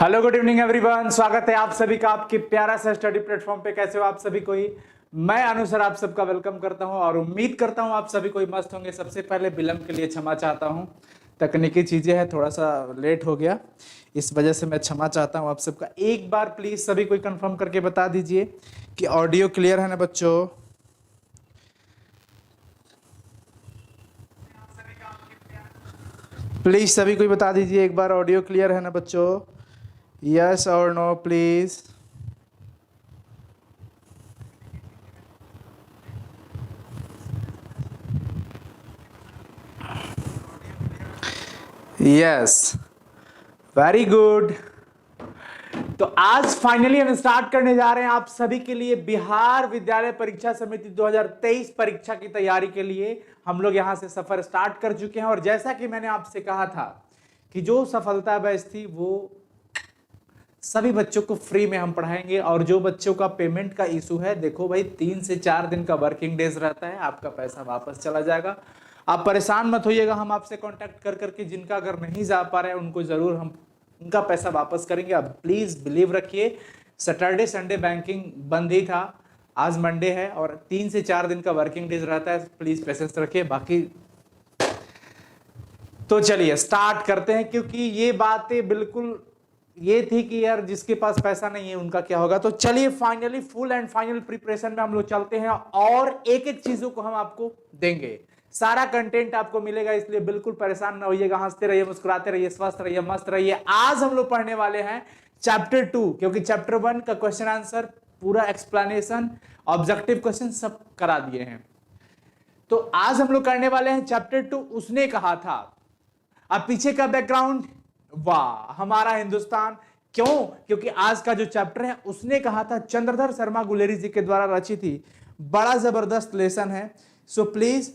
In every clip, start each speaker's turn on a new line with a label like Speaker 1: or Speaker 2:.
Speaker 1: Hello, good evening everyone. स्वागत है आप सभी का आपके प्यारा सा स्टडी प्लेटफॉर्म पे। कैसे हो आप सभी कोई? मैं अनु सर आप सबका वेलकम करता हूं और उम्मीद करता हूं आप सभी कोई मस्त होंगे। सबसे पहले विलंब के लिए क्षमा चाहता हूं, तकनीकी चीजें हैं, थोड़ा सा लेट हो गया, इस वजह से मैं क्षमा चाहता हूं आप सबका। एक बार प्लीज सभी कोई कंफर्म करके बता दीजिए कि ऑडियो क्लियर है ना बच्चों? प्लीज सभी कोई बता दीजिए एक बार, ऑडियो क्लियर है ना बच्चों? यस और no please. Yes, very good. तो आज फाइनली हम स्टार्ट करने जा रहे हैं आप सभी के लिए बिहार विद्यालय परीक्षा समिति 2023 परीक्षा की तैयारी के लिए। हम लोग यहां से सफर स्टार्ट कर चुके हैं और जैसा कि मैंने आपसे कहा था कि जो सफलता बैच थी वो सभी बच्चों को फ्री में हम पढ़ाएंगे। और जो बच्चों का पेमेंट का इशू है, देखो भाई 3 से 4 दिन का वर्किंग डेज रहता है, आपका पैसा वापस चला जाएगा। आप परेशान मत होइएगा, हम आपसे कांटेक्ट कर करके जिनका अगर नहीं जा पा रहे हैं उनको जरूर हम उनका पैसा वापस करेंगे। अब प्लीज बिलीव रखिए, सैटरडे संडे बैंकिंग बंद ही था, आज मंडे है और 3 से 4 दिन का वर्किंग डेज रहता है। प्लीज पेशेंस रखिए। बाकी तो चलिए स्टार्ट करते हैं, क्योंकि ये बातें बिल्कुल ये थी कि यार जिसके पास पैसा नहीं है उनका क्या होगा। तो चलिए finally full and final preparation में हम लोग चलते हैं और एक एक चीजों को हम आपको देंगे। सारा कंटेंट आपको मिलेगा, इसलिए बिल्कुल परेशान ना होइएगा। हंसते रहिए, मुस्कुराते रहिए, स्वस्थ रहिए, मस्त रहिए। आज हम लोग पढ़ने वाले हैं चैप्टर 2, क्योंकि चैप्टर 1 का क्वेश्चन आंसर पूरा एक्सप्लेनेशन ऑब्जेक्टिव क्वेश्चन सब करा दिए हैं। तो आज हम लोग करने वाले हैं चैप्टर 2 उसने कहा था। अब पीछे का बैकग्राउंड, वाह हमारा हिंदुस्तान। क्यों? क्योंकि आज का जो चैप्टर है उसने कहा था चंद्रधर शर्मा गुलेरी जी के द्वारा रचित थी। बड़ा जबरदस्त लेसन है। सो प्लीज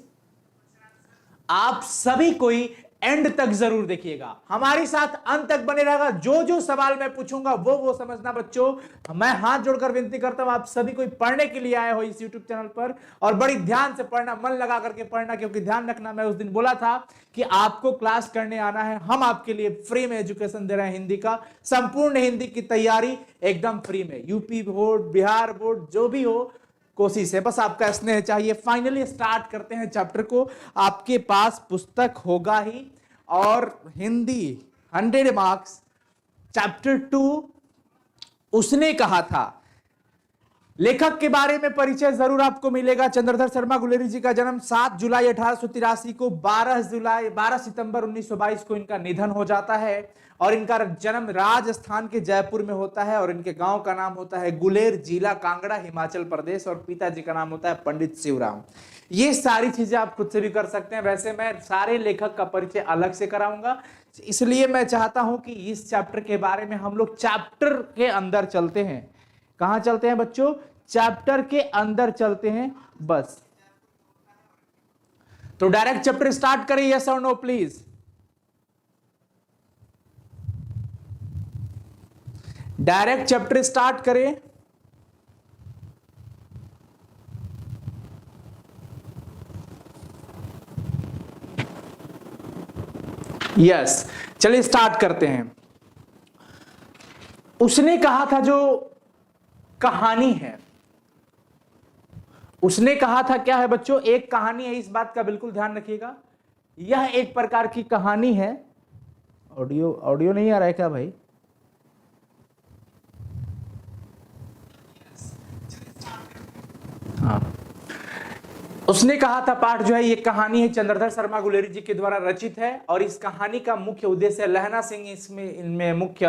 Speaker 1: आप सभी कोई एंड तक जरूर देखिएगा, हमारे साथ अंत तक बने रहेगा। जो जो सवाल मैं पूछूंगा वो समझना बच्चों। मैं हाथ जोड़कर विनती करता हूं, आप सभी कोई पढ़ने के लिए आए हो इस YouTube चैनल पर, और बड़ी ध्यान से पढ़ना, मन लगा करके पढ़ना। क्योंकि ध्यान रखना, मैं उस दिन बोला था कि आपको क्लास करने आना है, हम आपके लिए फ्री में एजुकेशन दे रहे हैं। हिंदी का संपूर्ण हिंदी की तैयारी एकदम फ्री में, यूपी बोर्ड, बिहार बोर्ड, जो भी हो, कोशिश है बस आपका स्नेह चाहिए। फाइनली स्टार्ट करते हैं चैप्टर को। आपके पास पुस्तक होगा ही, और हिंदी 100 मार्क्स चैप्टर 2 उसने कहा था। लेखक के बारे में परिचय जरूर आपको मिलेगा। चंद्रधर शर्मा गुलेरी जी का जन्म 7 जुलाई 1883 को, 12 सितंबर 1922 को इनका निधन हो जाता है। और इनका जन्म राजस्थान के जयपुर में होता है और इनके गांव का नाम होता है गुलेर, जिला कांगड़ा, हिमाचल प्रदेश। और पिताजी का नाम होता है पंडित शिवराम। ये सारी चीजें आप खुद से भी कर सकते हैं। वैसे मैं सारे लेखक का परिचय अलग से कराऊंगा, इसलिए मैं चाहता हूं कि इस चैप्टर के बारे में हम लोग चैप्टर के अंदर चलते हैं। कहां चलते हैं बच्चों? चैप्टर के अंदर चलते हैं बस। तो डायरेक्ट चैप्टर स्टार्ट करें, यस और no please? Direct chapter start करें। यस, चलिए स्टार्ट करते हैं। उसने कहा था जो कहानी है, उसने कहा था क्या है बच्चों? एक कहानी है, इस बात का बिल्कुल ध्यान रखिएगा। यह एक प्रकार की कहानी है। ऑडियो नहीं आ रहा है क्या भाई? हाँ, उसने कहा था पाठ जो है ये कहानी है चंद्रधर शर्मा गुलेरी जी के द्वारा रचित है। और इस कहानी का मुख्य उद्देश्य लहना सिंह, इसमें इनमें मुख्य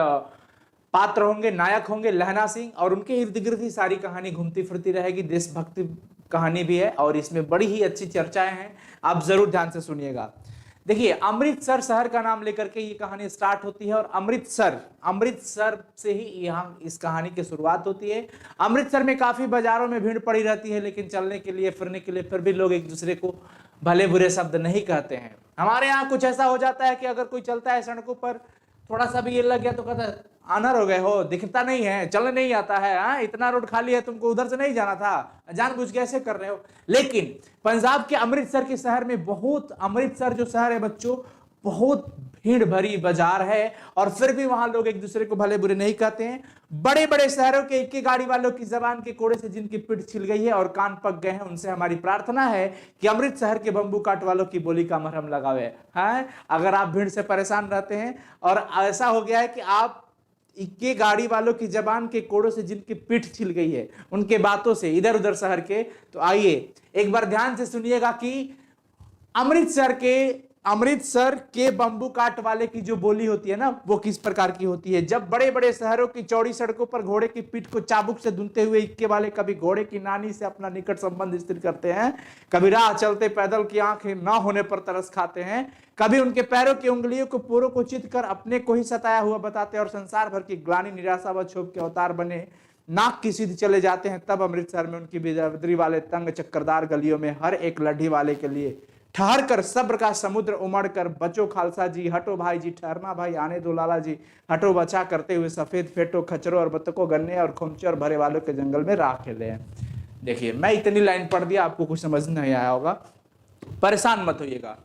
Speaker 1: पात्र होंगे, नायक होंगे लहना सिंह, और उनके इर्द गिर्द ही सारी कहानी घूमती फिरती रहेगी। देशभक्ति कहानी भी है और इसमें बड़ी ही अच्छी चर्चाएं हैं, आप जरूर ध्यान से सुनिएगा। देखिए, अमृतसर शहर का नाम लेकर के ये कहानी स्टार्ट होती है और अमृतसर से ही यहाँ इस कहानी की शुरुआत होती है। अमृतसर में काफी बाजारों में भीड़ पड़ी रहती है, लेकिन चलने के लिए, फिरने के लिए फिर भी लोग एक दूसरे को भले बुरे शब्द नहीं कहते हैं। हमारे यहाँ कुछ ऐसा हो जाता है कि अगर कोई चलता है सड़कों पर, थोड़ा सा भी ये लग गया तो कहता है आनर हो गए हो, दिखता नहीं है, चलने नहीं आता है, हाँ इतना रोड खाली है, तुमको उधर से नहीं जाना था, जानबूझ के ऐसे कर रहे हो। लेकिन पंजाब के अमृतसर के शहर में अमृतसर जो शहर है बच्चों, बहुत भीड़ भरी बाजार है और फिर भी वहां लोग एक दूसरे को भले बुरे नहीं कहते हैं। बड़े बड़े शहरों के इक्के गाड़ी वालों की जबान के कोड़े से जिनकी पीठ छिल गई है और कान पक गए हैं, उनसे हमारी प्रार्थना है कि अमृत शहर के बंबू काट वालों की बोली का मरहम लगावे। हाँ, अगर आप भीड़ से परेशान रहते हैं और ऐसा हो गया है कि आप इक्के गाड़ी वालों की जबान के कोड़ों से जिनकी पीठ छिल गई है, उनके बातों से इधर उधर शहर के, तो आइए एक बार ध्यान से सुनिएगा कि अमृतसर के बंबू काट वाले की जो बोली होती है ना, वो किस प्रकार की होती है। जब बड़े बड़े शहरों की चौड़ी सड़कों पर घोड़े की पीठ को चाबुक से धुनते हुए इक्के वाले कभी घोड़े की नानी से अपना निकट संबंध स्थिर करते हैं, कभी राह चलते पैदल की आंखें ना होने पर तरस खाते हैं, कभी उनके पैरों की उंगलियों को पूरों को चित कर अपने को ही सताया हुआ बताते और संसार भर की ग्लानि निराशा व क्षोभ के अवतार बने नाक की सीध चले जाते हैं, तब अमृतसर में उनकी बिजली वाले तंग चक्करदार गलियों में हर एक लड्ढी वाले के लिए ठहर कर सब्र का समुद्र उमड़ कर बचो खालसा जी, हटो भाई जी, ठहरना भाई, आने दो लाला जी, हटो बचा करते हुए सफेद फेटो खचरों और बतकों गन्ने और खुमचे और भरे वालों के जंगल में राह खेले हैं। देखिए, मैं इतनी लाइन पढ़ दिया, आपको कुछ समझ नहीं आया होगा, परेशान मत होइएगा।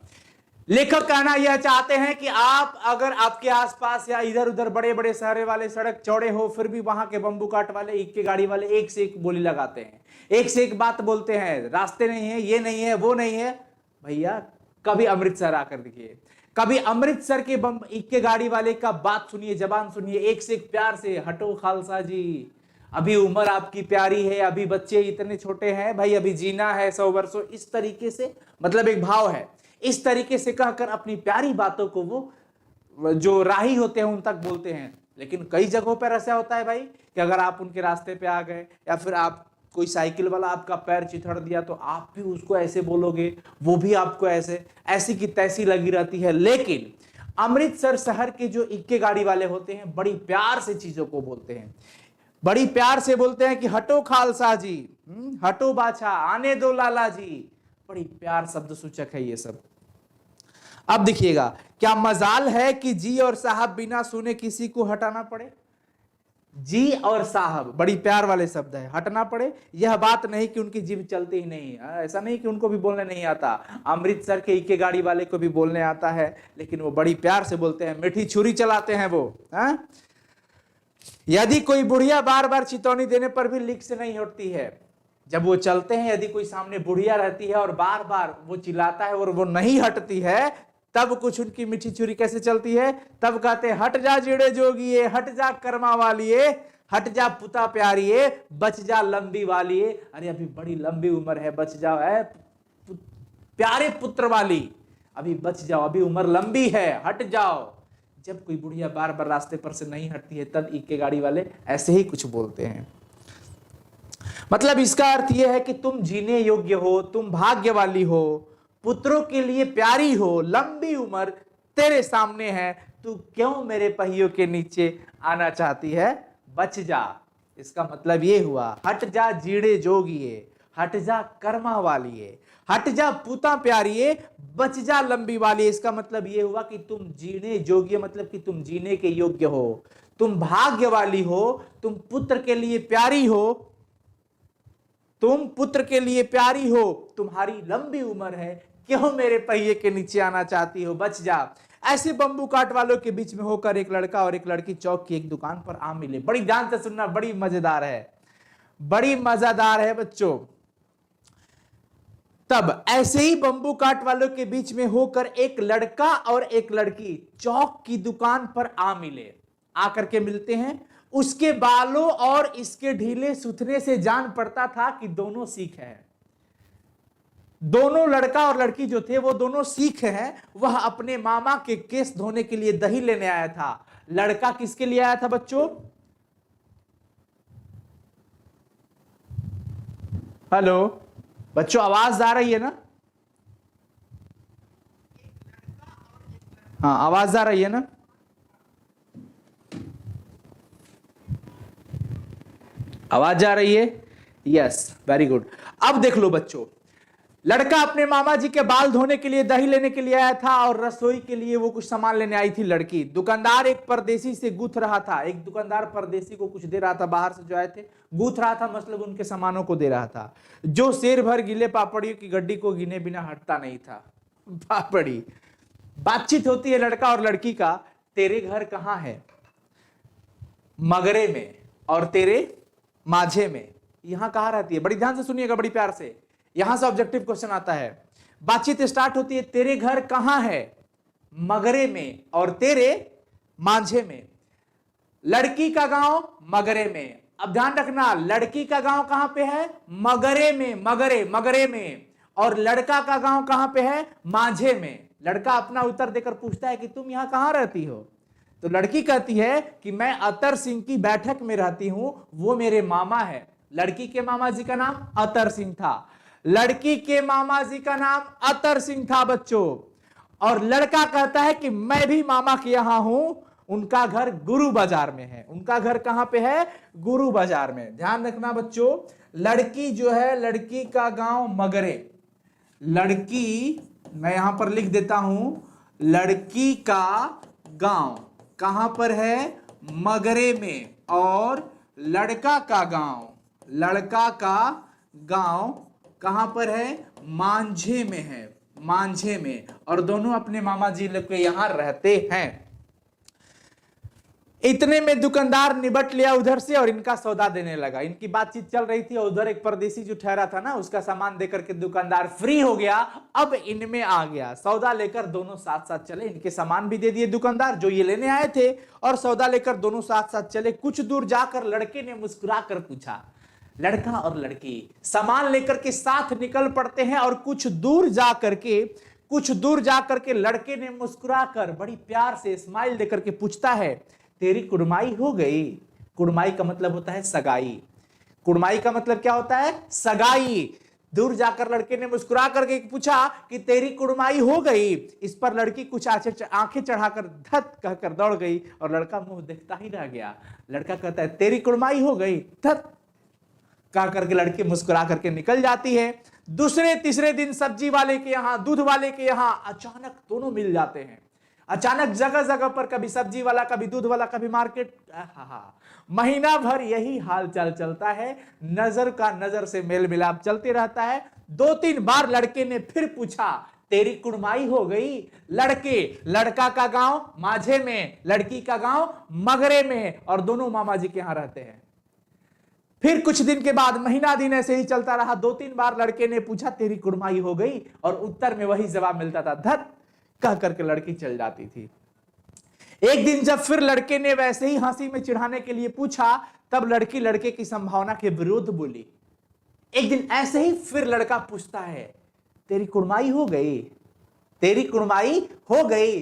Speaker 1: लेखक कहना यह चाहते हैं कि आप अगर आपके आसपास या इधर उधर बड़े बड़े शहर वाले सड़क चौड़े हो, फिर भी वहां के बंबू काट वाले इक्के गाड़ी वाले एक से एक बोली लगाते हैं, एक से एक बात बोलते हैं, रास्ते नहीं है, ये नहीं है, वो नहीं है। भैया कभी अमृतसर आकर देखिए, कभी अमृतसर के इक्के गाड़ी वाले का बात सुनिए, जबान सुनिए, एक से एक प्यार से, हटो खालसा जी, अभी उम्र आपकी प्यारी है, अभी बच्चे इतने छोटे हैं भाई, अभी जीना है 100 वर्षों, इस तरीके से, मतलब एक भाव है, इस तरीके से कहकर अपनी प्यारी बातों को वो जो राही होते हैं उन तक बोलते हैं। लेकिन कई जगहों पर ऐसा होता है भाई कि अगर आप उनके रास्ते पे आ गए या फिर आप कोई साइकिल वाला आपका पैर चिथड़ दिया तो आप भी उसको ऐसे बोलोगे, वो भी आपको ऐसी की तैसी लगी रहती है। लेकिन अमृतसर शहर के जो इक्के गाड़ी वाले होते हैं बड़ी प्यार से चीजों को बोलते हैं, बड़ी प्यार से बोलते हैं कि हटो खालसा जी, हटो बाछा, आने दो लाला जी, बड़ी प्यार शब्द सूचक है ये सब। अब देखिएगा, क्या मजाल है कि जी और साहब बिना सुने किसी को हटाना पड़े। जी और साहब बड़ी प्यार वाले शब्द है, हटना पड़े, यह बात नहीं कि उनकी जीभ चलती ही नहीं, ऐसा नहीं कि उनको भी बोलने नहीं आता, अमृतसर के इक्के गाड़ी वाले को भी बोलने आता है, लेकिन वो बड़ी प्यार से बोलते हैं, मीठी छुरी चलाते हैं वो। यदि कोई बुढ़िया बार बार चितौनी देने पर भी लीक से नहीं हटती है, जब वो चलते हैं, यदि कोई सामने बुढ़िया रहती है और बार बार वो चिल्लाता है और वो नहीं हटती है, तब कुछ उनकी मीठी छुरी कैसे चलती है, तब कहते हैं, हट जा जीड़े जोगिए, हट जा कर्मा वालिए, हट जा पुता प्यारिए, बच जा लंबी वालिए, अरे अभी बड़ी लंबी उम्र है, बच जाओ है प्यारे पुत्र वाली, अभी बच जाओ, अभी उम्र लंबी है, हट जाओ। जब कोई बुढ़िया बार बार रास्ते पर से नहीं हटती है, तब इक्के गाड़ी वाले ऐसे ही कुछ बोलते हैं। मतलब इसका अर्थ यह है कि तुम जीने योग्य हो, तुम भाग्य वाली हो, पुत्रों के लिए प्यारी हो, लंबी उम्र तेरे सामने है, तू क्यों मेरे पहियों के नीचे आना चाहती है, बच जा। इसका मतलब ये हुआ, हट जा जीड़े जोगिए, हट जा कर्मा वालिए, हट जा पुता प्यारिए, बच जा लंबी वाली। इसका मतलब ये हुआ कि तुम जीने योग्य, मतलब कि तुम जीने के योग्य हो, तुम भाग्य वाली हो, तुम पुत्र के लिए प्यारी हो, तुम पुत्र के लिए प्यारी हो, तुम्हारी लंबी उम्र है, क्यों मेरे पहिए के नीचे आना चाहती हो, बच जा। ऐसे बंबू काट वालों के बीच में होकर एक लड़का और एक लड़की चौक की एक दुकान पर आ मिले। बड़ी ध्यान से सुनना, बड़ी मजेदार है, बड़ी मजेदार है बच्चों। तब ऐसे ही बंबू काट वालों के बीच में होकर एक लड़का और एक लड़की चौक की दुकान पर आ मिले। आकर के मिलते हैं, उसके बालों और इसके ढीले सुथने से जान पड़ता था कि दोनों सिख हैं। दोनों लड़का और लड़की जो थे वो दोनों सिख हैं। वह अपने मामा के केस धोने के लिए दही लेने आया था। लड़का किसके लिए आया था बच्चों? हेलो बच्चों, आवाज आ रही है ना? हाँ, आवाज आ रही है ना? आवाज आ रही है? Yes, very good. अब देख लो बच्चों, लड़का अपने मामा जी के बाल धोने के लिए दही लेने के लिए आया था और रसोई के लिए वो कुछ सामान लेने आई थी लड़की। दुकानदार एक परदेसी से गूंथ रहा था। एक दुकानदार परदेसी को कुछ दे रहा था, बाहर से जो आए थे, गूंथ रहा था, मतलब उनके सामानों को दे रहा था, जो शेर भर गीले पापड़ियों की गड्डी को गिने बिना हटता नहीं था। पापड़ी बातचीत होती है लड़का और लड़की का, तेरे घर कहां है, मगरे में, और तेरे माझे में। यहां कहां रहती है, बड़ी ध्यान से सुनिएगा, बड़ी प्यार से, यहां से ऑब्जेक्टिव क्वेश्चन आता है। बातचीत स्टार्ट होती है, तेरे घर कहां है, मगरे में और तेरे माझे में। लड़की का गांव मगरे में। अब ध्यान रखना, लड़की का गांव कहां पे है, मगरे में, मगरे मगरे में, और लड़का का गांव कहां पे है, माझे में। लड़का अपना उत्तर देकर पूछता है कि तुम यहां कहां रहती हो, तो लड़की कहती है कि मैं अतर सिंह की बैठक में रहती हूं, वो मेरे मामा है। लड़की के मामा जी का नाम अतर सिंह था, लड़की के मामा जी का नाम अतर सिंह था बच्चों। और लड़का कहता है कि मैं भी मामा के यहां हूं, उनका घर गुरु बाजार में है। उनका घर कहां पे है, गुरु बाजार में। ध्यान रखना बच्चों, लड़की जो है, लड़की का गांव मगरे, लड़की, मैं यहां पर लिख देता हूं, लड़की का गांव कहां पर है, मगरे में, और लड़का का गांव, लड़का का गांव कहां पर है, मांझे में है, मांझे में, और दोनों अपने मामा जी लोग के यहां रहते हैं। इतने में दुकानदार निबट लिया उधर से और इनका सौदा देने लगा। इनकी बातचीत चल रही थी और उधर एक परदेसी जो ठहरा था ना, उसका सामान देकर के दुकानदार फ्री हो गया, अब इनमें आ गया। सौदा लेकर दोनों साथ साथ चले, इनके सामान भी दे दिए दुकानदार जो ये लेने आए थे, और सौदा लेकर दोनों साथ साथ चले। कुछ दूर जाकर लड़के ने मुस्कुरा कर पूछा, लड़का और लड़की सामान लेकर के साथ निकल पड़ते हैं, और कुछ दूर जाकर के लड़के ने मुस्कुरा कर बड़ी प्यार से स्माइल देकर के पूछता है, तेरी कुड़माई हो गई। कुड़माई का मतलब होता है सगाई। कुड़माई का मतलब क्या होता है, सगाई। दूर जाकर लड़के ने मुस्कुरा करके पूछा कि तेरी कुड़माई हो गई। इस पर लड़की कुछ आंखें चढ़ाकर धत कहकर दौड़ गई, और लड़का मुंह देखता ही रह गया। लड़का कहता है, तेरी कुड़माई हो गई, धत कह करके लड़की मुस्कुरा करके निकल जाती है। दूसरे तीसरे दिन सब्जी वाले के यहां, दूध वाले के यहां अचानक दोनों मिल जाते हैं। अचानक जगह जगह पर कभी सब्जी वाला, कभी दूध वाला, कभी मार्केट। महीना भर यही हाल चाल चलता है, नजर का नजर से मेल मिलाप चलते रहता है। 2-3 बार लड़के ने फिर पूछा, तेरी कुड़माई हो गई। लड़का का गांव माझे में, लड़की का गांव मगरे में, और दोनों मामा जी के यहां रहते हैं। फिर कुछ दिन के बाद, महीना दिन ऐसे ही चलता रहा। 2-3 बार लड़के ने पूछा, तेरी कुड़माई हो गई, और उत्तर में वही जवाब मिलता था, धत कह करके लड़की चल जाती थी। एक दिन जब फिर लड़के ने वैसे ही हंसी में चिढ़ाने के लिए पूछा, तब लड़की लड़के की संभावना के विरुद्ध बोली। एक दिन ऐसे ही फिर लड़का पूछता है, तेरी कुड़माई हो गई, तेरी कुड़माई हो गई।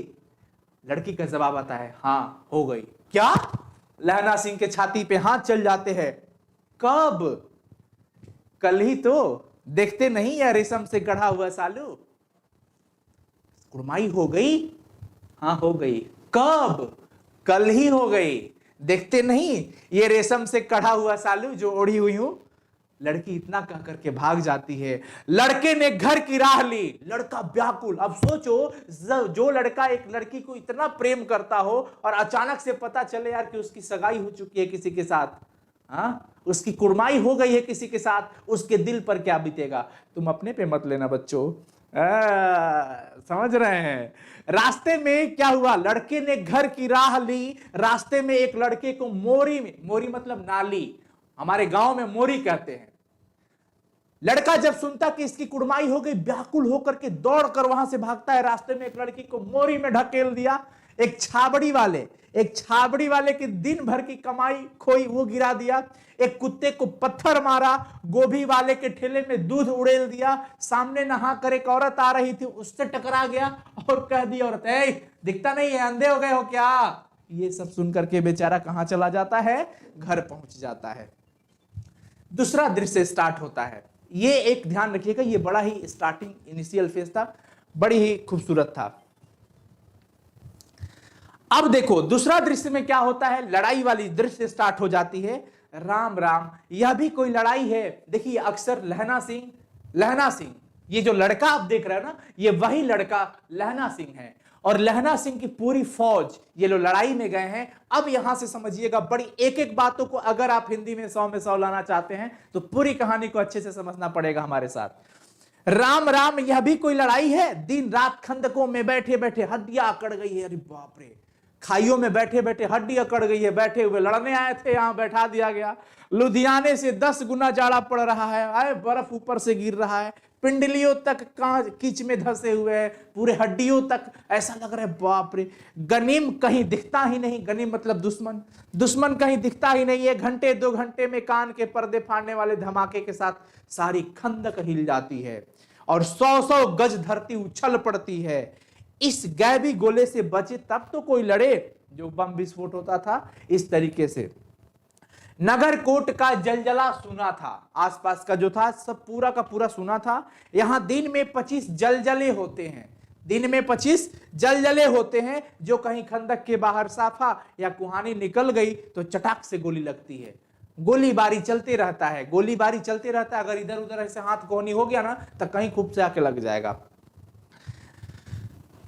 Speaker 1: लड़की का जवाब आता है, हां हो गई। क्या? लहना सिंह के छाती पे हाथ चल जाते हैं। कब? कल ही तो, देखते नहीं है रेशम से गढ़ा हुआ सालू। कुड़माई हो गई? हां हो गई। कब? कल ही हो गई। देखते नहीं ये रेशम से कढ़ा हुआ सालू जो ओढ़ी हुई हूं। लड़की इतना कह करके भाग जाती है। लड़के ने घर की राह ली। लड़का व्याकुल। अब सोचो, जो लड़का एक लड़की को इतना प्रेम करता हो और अचानक से पता चले यार कि उसकी सगाई हो चुकी है किसी के साथ, उसकी कुड़माई हो गई है किसी के साथ, उसके दिल पर क्या बीतेगा। तुम अपने पे मत लेना बच्चों, समझ रहे हैं। रास्ते में क्या हुआ, लड़के ने घर की राह ली। रास्ते में एक लड़के को मोरी मतलब नाली, हमारे गांव में मोरी कहते हैं। लड़का जब सुनता कि इसकी कुड़माई हो गई, व्याकुल होकर के दौड़कर वहां से भागता है। रास्ते में एक लड़की को मोरी में ढकेल दिया। एक छाबड़ी वाले की दिन भर की कमाई खोई, वो गिरा दिया। एक कुत्ते को पत्थर मारा। गोभी वाले के ठेले में दूध उड़ेल दिया। सामने नहा कर एक औरत आ रही थी, उससे टकरा गया और कह दिया, औरत दिखता नहीं है, अंधे हो गए हो क्या। ये सब सुनकर के बेचारा कहां चला जाता है, घर पहुंच जाता है। दूसरा दृश्य स्टार्ट होता है। ये एक ध्यान रखिएगा, ये बड़ा ही स्टार्टिंग इनिशियल फेज था, बड़ी ही खूबसूरत था। अब देखो दूसरा दृश्य में क्या होता है, लड़ाई वाली दृश्य स्टार्ट हो जाती है। राम राम, यह भी कोई लड़ाई है। देखिए अक्सर लहना सिंह, ये जो लड़का आप देख रहे हो ना, ये वही लड़का लहना सिंह है। और लहना सिंह की पूरी फौज ये लोग लड़ाई में गए हैं। अब यहां से समझिएगा, बड़ी एक एक बातों को अगर आप हिंदी में 100 में 100 लाना चाहते हैं तो पूरी कहानी को अच्छे से समझना पड़ेगा हमारे साथ। राम राम, यह भी कोई लड़ाई है? दिन रात खंदकों में बैठे बैठे हड्डियां अकड़ गई है। अरे बाप रे, खाइयों में बैठे बैठे हड्डी अकड़ गई है। बैठे हुए लड़ने आए थे, यहां बैठा दिया गया। लुधियाने से 10 गुना जाड़ा पड़ रहा है। आए बर्फ ऊपर से गिर रहा है, पिंडलियों तक कीच में धंसे हुए हैं, पूरे हड्डियों तक। ऐसा लग रहा है बाप रे, गनीम कहीं दिखता ही नहीं। गनीम मतलब दुश्मन, दुश्मन कहीं दिखता ही नहीं है। घंटे 2 घंटे में कान के पर्दे फाड़ने वाले धमाके के साथ सारी खंदक हिल जाती है और 100-100 गज धरती उछल पड़ती है। इस गैबी गोले से बचे तब तो कोई लड़े, जो बम विस्फोट होता था इस तरीके से। नगर कोट का जलजला सुना था, आसपास का जो था सब पूरा का पूरा सुना था। यहां दिन में 25 जलजले होते हैं, दिन में 25 जलजले होते हैं। जो कहीं खंदक के बाहर साफा या कुहानी निकल गई तो चटाक से गोली लगती है। गोलीबारी चलते रहता है, गोलीबारी चलते रहता है। अगर इधर उधर ऐसे हाथ कोहनी हो गया ना तो कहीं खूब से आके लग जाएगा।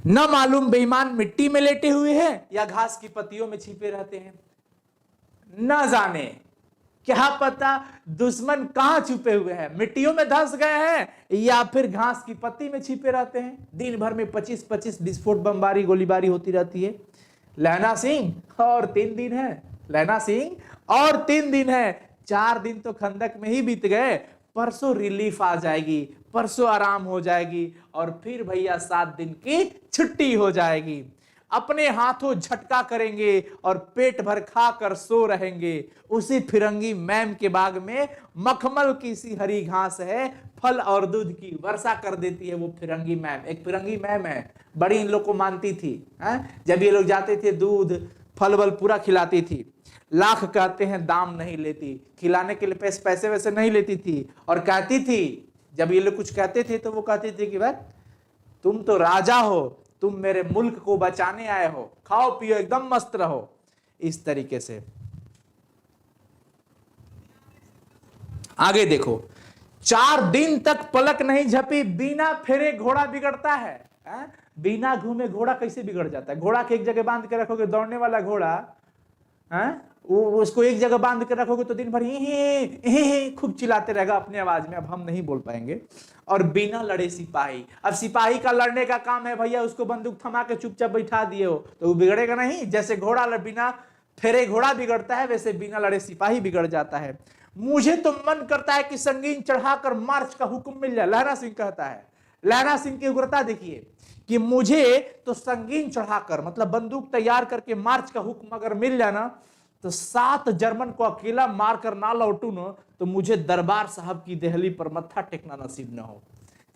Speaker 1: न मालूम बेईमान मिट्टी में लेटे हुए हैं या घास की पत्तियों में छिपे रहते हैं। न जाने, क्या पता दुश्मन कहां छुपे हुए हैं, मिट्टियों में धंस गए हैं या फिर घास की पत्ती में छिपे रहते हैं। दिन भर में 25-25 विस्फोट, बमबारी, गोलीबारी होती रहती है। लहना सिंह और 3 दिन है, लहना सिंह और 3 दिन है। 4 दिन तो खंदक में ही बीत गए। परसों रिलीफ आ जाएगी, परसों आराम हो जाएगी और फिर भैया 7 दिन की छुट्टी हो जाएगी। अपने हाथों झटका करेंगे और पेट भर खाकर सो रहेंगे। उसी फिरंगी मैम के बाग में मखमल की सी हरी घास है, फल और दूध की वर्षा कर देती है वो फिरंगी मैम। एक फिरंगी मैम है, बड़ी इन लोग को मानती थी। जब ये लोग जाते थे दूध फल वल पूरा खिलाती थी। लाख कहते हैं दाम नहीं लेती, खिलाने के लिए पैसे वैसे नहीं लेती थी। और कहती थी, जब ये लोग कुछ कहते थे तो वो कहते थे कि भाई तुम तो राजा हो, तुम मेरे मुल्क को बचाने आए हो, खाओ पियो एकदम मस्त रहो, इस तरीके से। आगे देखो, 4 दिन तक पलक नहीं झपी, बिना फेरे घोड़ा बिगड़ता है। बिना घूमे घोड़ा कैसे बिगड़ जाता है? घोड़ा के एक जगह बांध के रखोगे, दौड़ने वाला घोड़ा, उसको एक जगह बांध के रखोगे तो दिन भर ही खूब चिल्लाते रहेगा अपनी आवाज में। अब हम नहीं बोल पाएंगे। और बिना लड़े सिपाही, अब सिपाही का लड़ने का काम है भैया, उसको बंदूक थमा के चुपचाप बैठा दिए हो तो वो बिगड़ेगा नहीं। जैसे घोड़ा बिना फेरे घोड़ा बिगड़ता है, वैसे बिना लड़े सिपाही बिगड़ जाता है। मुझे तो मन करता है कि संगीन चढ़ाकर मार्च का हुक्म मिल जाए, लहरा सिंह कहता है। लहरा सिंह की उग्रता देखिए कि मुझे तो संगीन चढ़ाकर मतलब बंदूक तैयार करके मार्च का हुक्म अगर मिल जाए ना तो 7 जर्मन को अकेला मारकर ना लौटू ना तो मुझे दरबार साहब की दहली पर मत्था टेकना नसीब ना हो।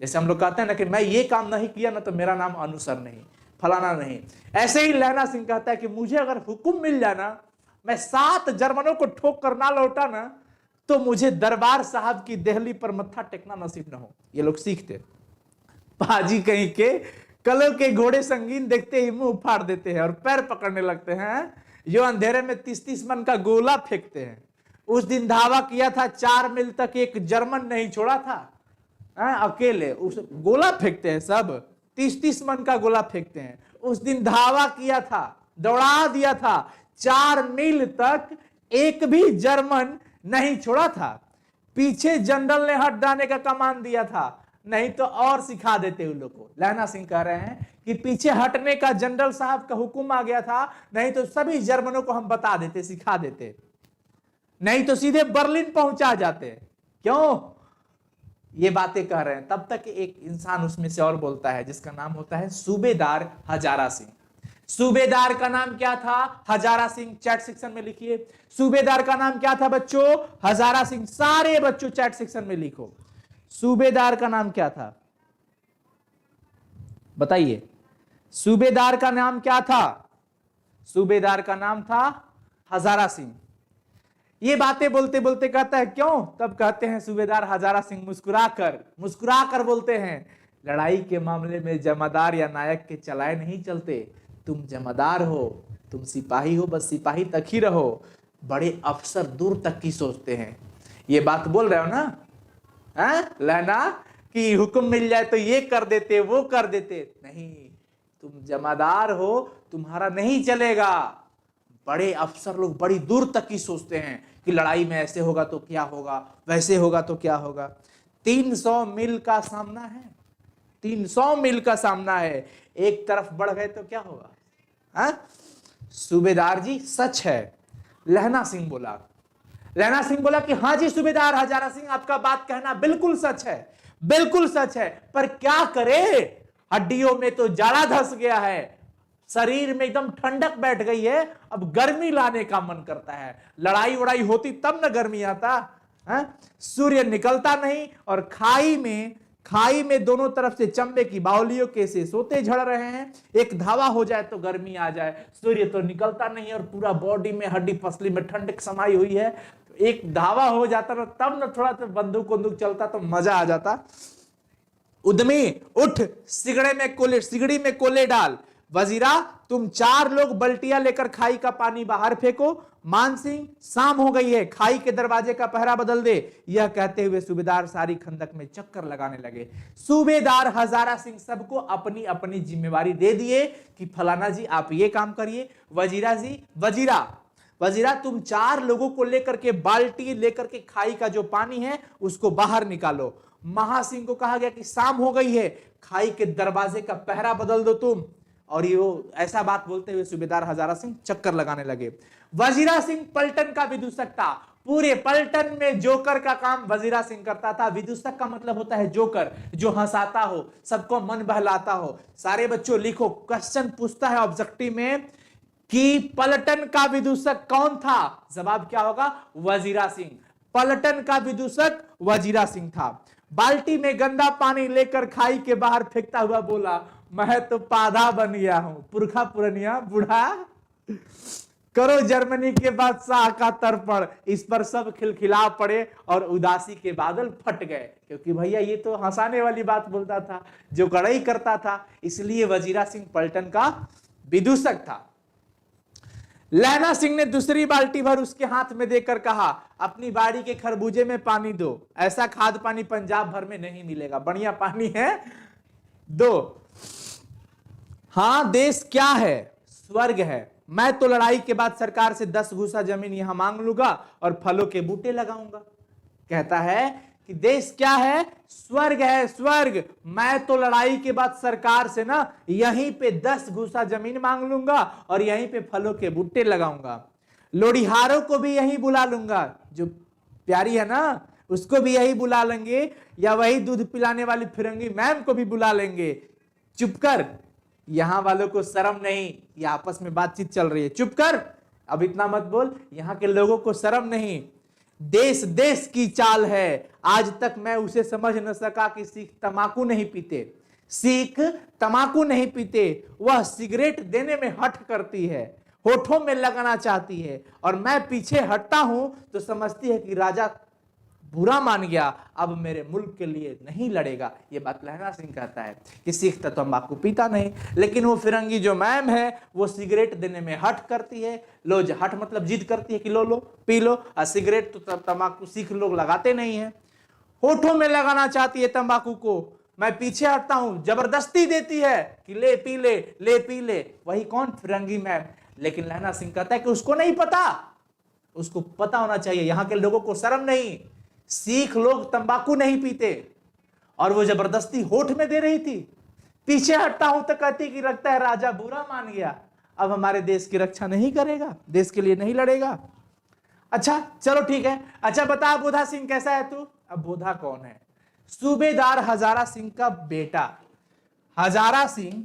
Speaker 1: जैसे हम लोग कहते हैं ना कि मैं ये काम नहीं किया ना तो मेरा नाम अनुसर नहीं, फलाना नहीं। ऐसे ही लहना सिंह कहता है कि मुझे अगर हुक्म मिल जाए ना, मैं 7 जर्मनों को ठोक कर ना लौटा ना तो मुझे दरबार साहब की दहली पर मत्था टेकना नसीब ना हो। ये लोग सीखते। पाजी कहीं के कलों के घोड़े संगीन देखते ही मुंह फाड़ देते हैं और पैर पकड़ने लगते हैं। जो अंधेरे में 30-30 मन का गोला फेंकते हैं। उस दिन धावा किया था 4 मील तक, एक जर्मन नहीं छोड़ा था। अकेले उस गोला फेंकते हैं, सब 30-30 मन का गोला फेंकते हैं। उस दिन धावा किया था, दौड़ा दिया था, 4 मील तक एक भी जर्मन नहीं छोड़ा था। पीछे जनरल ने हट जाने का कमान दिया था, नहीं तो और सिखा देते उन लोग को। लहना सिंह कह रहे हैं कि पीछे हटने का जनरल साहब का हुक्म आ गया था, नहीं तो सभी जर्मनों को हम बता देते, सिखा देते, नहीं तो सीधे बर्लिन पहुंचा जाते। क्यों ये बातें कह रहे हैं? तब तक एक इंसान उसमें से और बोलता है जिसका नाम होता है सूबेदार हजारा सिंह। सूबेदार का नाम क्या था? हजारा सिंह। चैट सेक्शन में लिखिए, सूबेदार का नाम क्या था बच्चों? हजारा सिंह। सारे बच्चों चैट सेक्शन में लिखो, सूबेदार का नाम क्या था? बताइए, सूबेदार का नाम क्या था? सूबेदार का नाम था हजारा सिंह। ये बातें बोलते बोलते कहता है क्यों? तब कहते हैं सूबेदार हजारा सिंह मुस्कुराकर बोलते हैं, लड़ाई के मामले में जमादार या नायक के चलाए नहीं चलते। तुम जमादार हो, तुम सिपाही हो, बस सिपाही तक ही रहो। बड़े अफसर दूर तक की सोचते हैं। ये बात बोल रहे हो ना लहना कि हुक्म मिल जाए तो ये कर देते, वो कर देते। नहीं, तुम जमादार हो, तुम्हारा नहीं चलेगा। बड़े अफसर लोग बड़ी दूर तक की सोचते हैं कि लड़ाई में ऐसे होगा तो क्या होगा, वैसे होगा तो क्या होगा। 300 मील का सामना है, 300 मील का सामना है। एक तरफ बढ़ गए तो क्या होगा? हाँ? सूबेदार जी सच है। लहना सिंह बोला, लहना सिंह बोला कि हाँ जी सूबेदार हजारा सिंह, आपका बात कहना बिल्कुल सच है, बिल्कुल सच है, पर क्या करे, हड्डियों में तो जाड़ा धस गया है, शरीर में एकदम ठंडक बैठ गई है, अब गर्मी लाने का मन करता है। लड़ाई वड़ाई होती तब ना गर्मी आता है। सूर्य निकलता नहीं और खाई में दोनों तरफ से चंबे की बावलियों के से सोते झड़ रहे हैं। एक धावा हो जाए तो गर्मी आ जाए, सूर्य तो निकलता नहीं और पूरा बॉडी में हड्डी पसली में ठंडक समाई हुई है। एक धावा हो जाता ना, तब ना थोड़ा तो बंदूक चलता तो मजा आ जाता। उद्यमी उठ, सिगड़ी में कोले डाल। वजीरा तुम 4 लोग बल्टियां लेकर खाई का पानी बाहर फेंको। मान सिंह शाम हो गई है, खाई के दरवाजे का पहरा बदल दे। यह कहते हुए सूबेदार सारी खंदक में चक्कर लगाने लगे। सूबेदार हजारा सिंह सबको अपनी अपनी जिम्मेवारी दे दिए कि फलाना जी आप ये काम करिए, वजीरा तुम 4 लोगों को लेकर के बाल्टी लेकर के खाई का जो पानी है उसको बाहर निकालो। महासिंह को कहा गया कि शाम हो गई है, खाई के दरवाजे का पहरा बदल दो तुम। और ये ऐसा बात बोलते हुए सूबेदार हजारा सिंह चक्कर लगाने लगे। वजीरा सिंह पलटन का विदूषक था। पूरे पलटन में जोकर का काम वजीरा सिंह करता था। विदूषक का मतलब होता है जोकर, जो हंसाता हो, सबको मन बहलाता हो। सारे बच्चों लिखो, क्वेश्चन पूछता है ऑब्जेक्टिव में कि पलटन का विदूषक कौन था? जवाब क्या होगा? वजीरा सिंह। पलटन का विदूषक वजीरा सिंह था। बाल्टी में गंदा पानी लेकर खाई के बाहर फेंकता हुआ बोला, मैं तो पाधा बन गया हूं, पुरखा पुरनिया बूढ़ा। करो जर्मनी के बादशाह का तर्पण। इस पर सब खिलखिला पड़े और उदासी के बादल फट गए, क्योंकि भैया ये तो हंसाने वाली बात बोलता था, जो कड़ाई करता था, इसलिए वजीरा सिंह पलटन का विदूषक था। लहना सिंह ने दूसरी बाल्टी भर उसके हाथ में देकर कहा, अपनी बाड़ी के खरबूजे में पानी दो, ऐसा खाद पानी पंजाब भर में नहीं मिलेगा, बढ़िया पानी है, दो। हाँ देश क्या है? स्वर्ग है। मैं तो लड़ाई के बाद सरकार से 10 गुसा जमीन यहां मांग लूंगा और फलों के बूटे लगाऊंगा। कहता है कि देश क्या है? स्वर्ग है, स्वर्ग। मैं तो लड़ाई के बाद सरकार से ना यहीं पे 10 गुसा जमीन मांग लूंगा और यहीं पे फलों के बूटे लगाऊंगा। लोड़ीहारों को भी यहीं बुला लूंगा, जो प्यारी है ना उसको भी यही बुला लेंगे, या वही दूध पिलाने वाली फिरंगी मैम को भी बुला लेंगे। चुप कर, यहां वालों को शर्म नहीं, ये आपस में बातचीत चल रही है, चुप कर, अब इतना मत बोल, यहां के लोगों को शर्म नहीं। देश देश की चाल है, आज तक मैं उसे समझ न सका कि सिख तमाकू नहीं पीते, सिख तमाकू नहीं पीते, वह सिगरेट देने में हठ करती है, होठों में लगाना चाहती है, और मैं पीछे हटता हूं तो समझती है कि राजा बुरा मान गया, अब मेरे मुल्क के लिए नहीं लड़ेगा। ये बात लहना सिंह कहता है कि सिख तो तंबाकू पीता नहीं, लेकिन वो फिरंगी जो मैम है वो सिगरेट देने में हठ करती है। लो, हठ मतलब जिद करती है कि लो लो पी लो, और सिगरेट तो तंबाकू सिख लोग लगाते नहीं है, होठों में लगाना चाहती है तंबाकू को, मैं पीछे हटता हूं, जबरदस्ती देती है कि ले पी ले, ले पी ले। वही कौन? फिरंगी मैम। लेकिन लहना सिंह कहता है कि उसको नहीं पता, उसको पता होना चाहिए, यहां के लोगों को शर्म नहीं, सिख लोग तंबाकू नहीं पीते, और वो जबरदस्ती होठ में दे रही थी। पीछे हटता हूं तो कहती कि लगता है राजा बुरा मान गया, अब हमारे देश की रक्षा नहीं करेगा, देश के लिए नहीं लड़ेगा। अच्छा चलो ठीक है, अच्छा बता बोधा सिंह कैसा है तू? अब बोधा कौन है? सूबेदार हजारा सिंह का बेटा। हजारा सिंह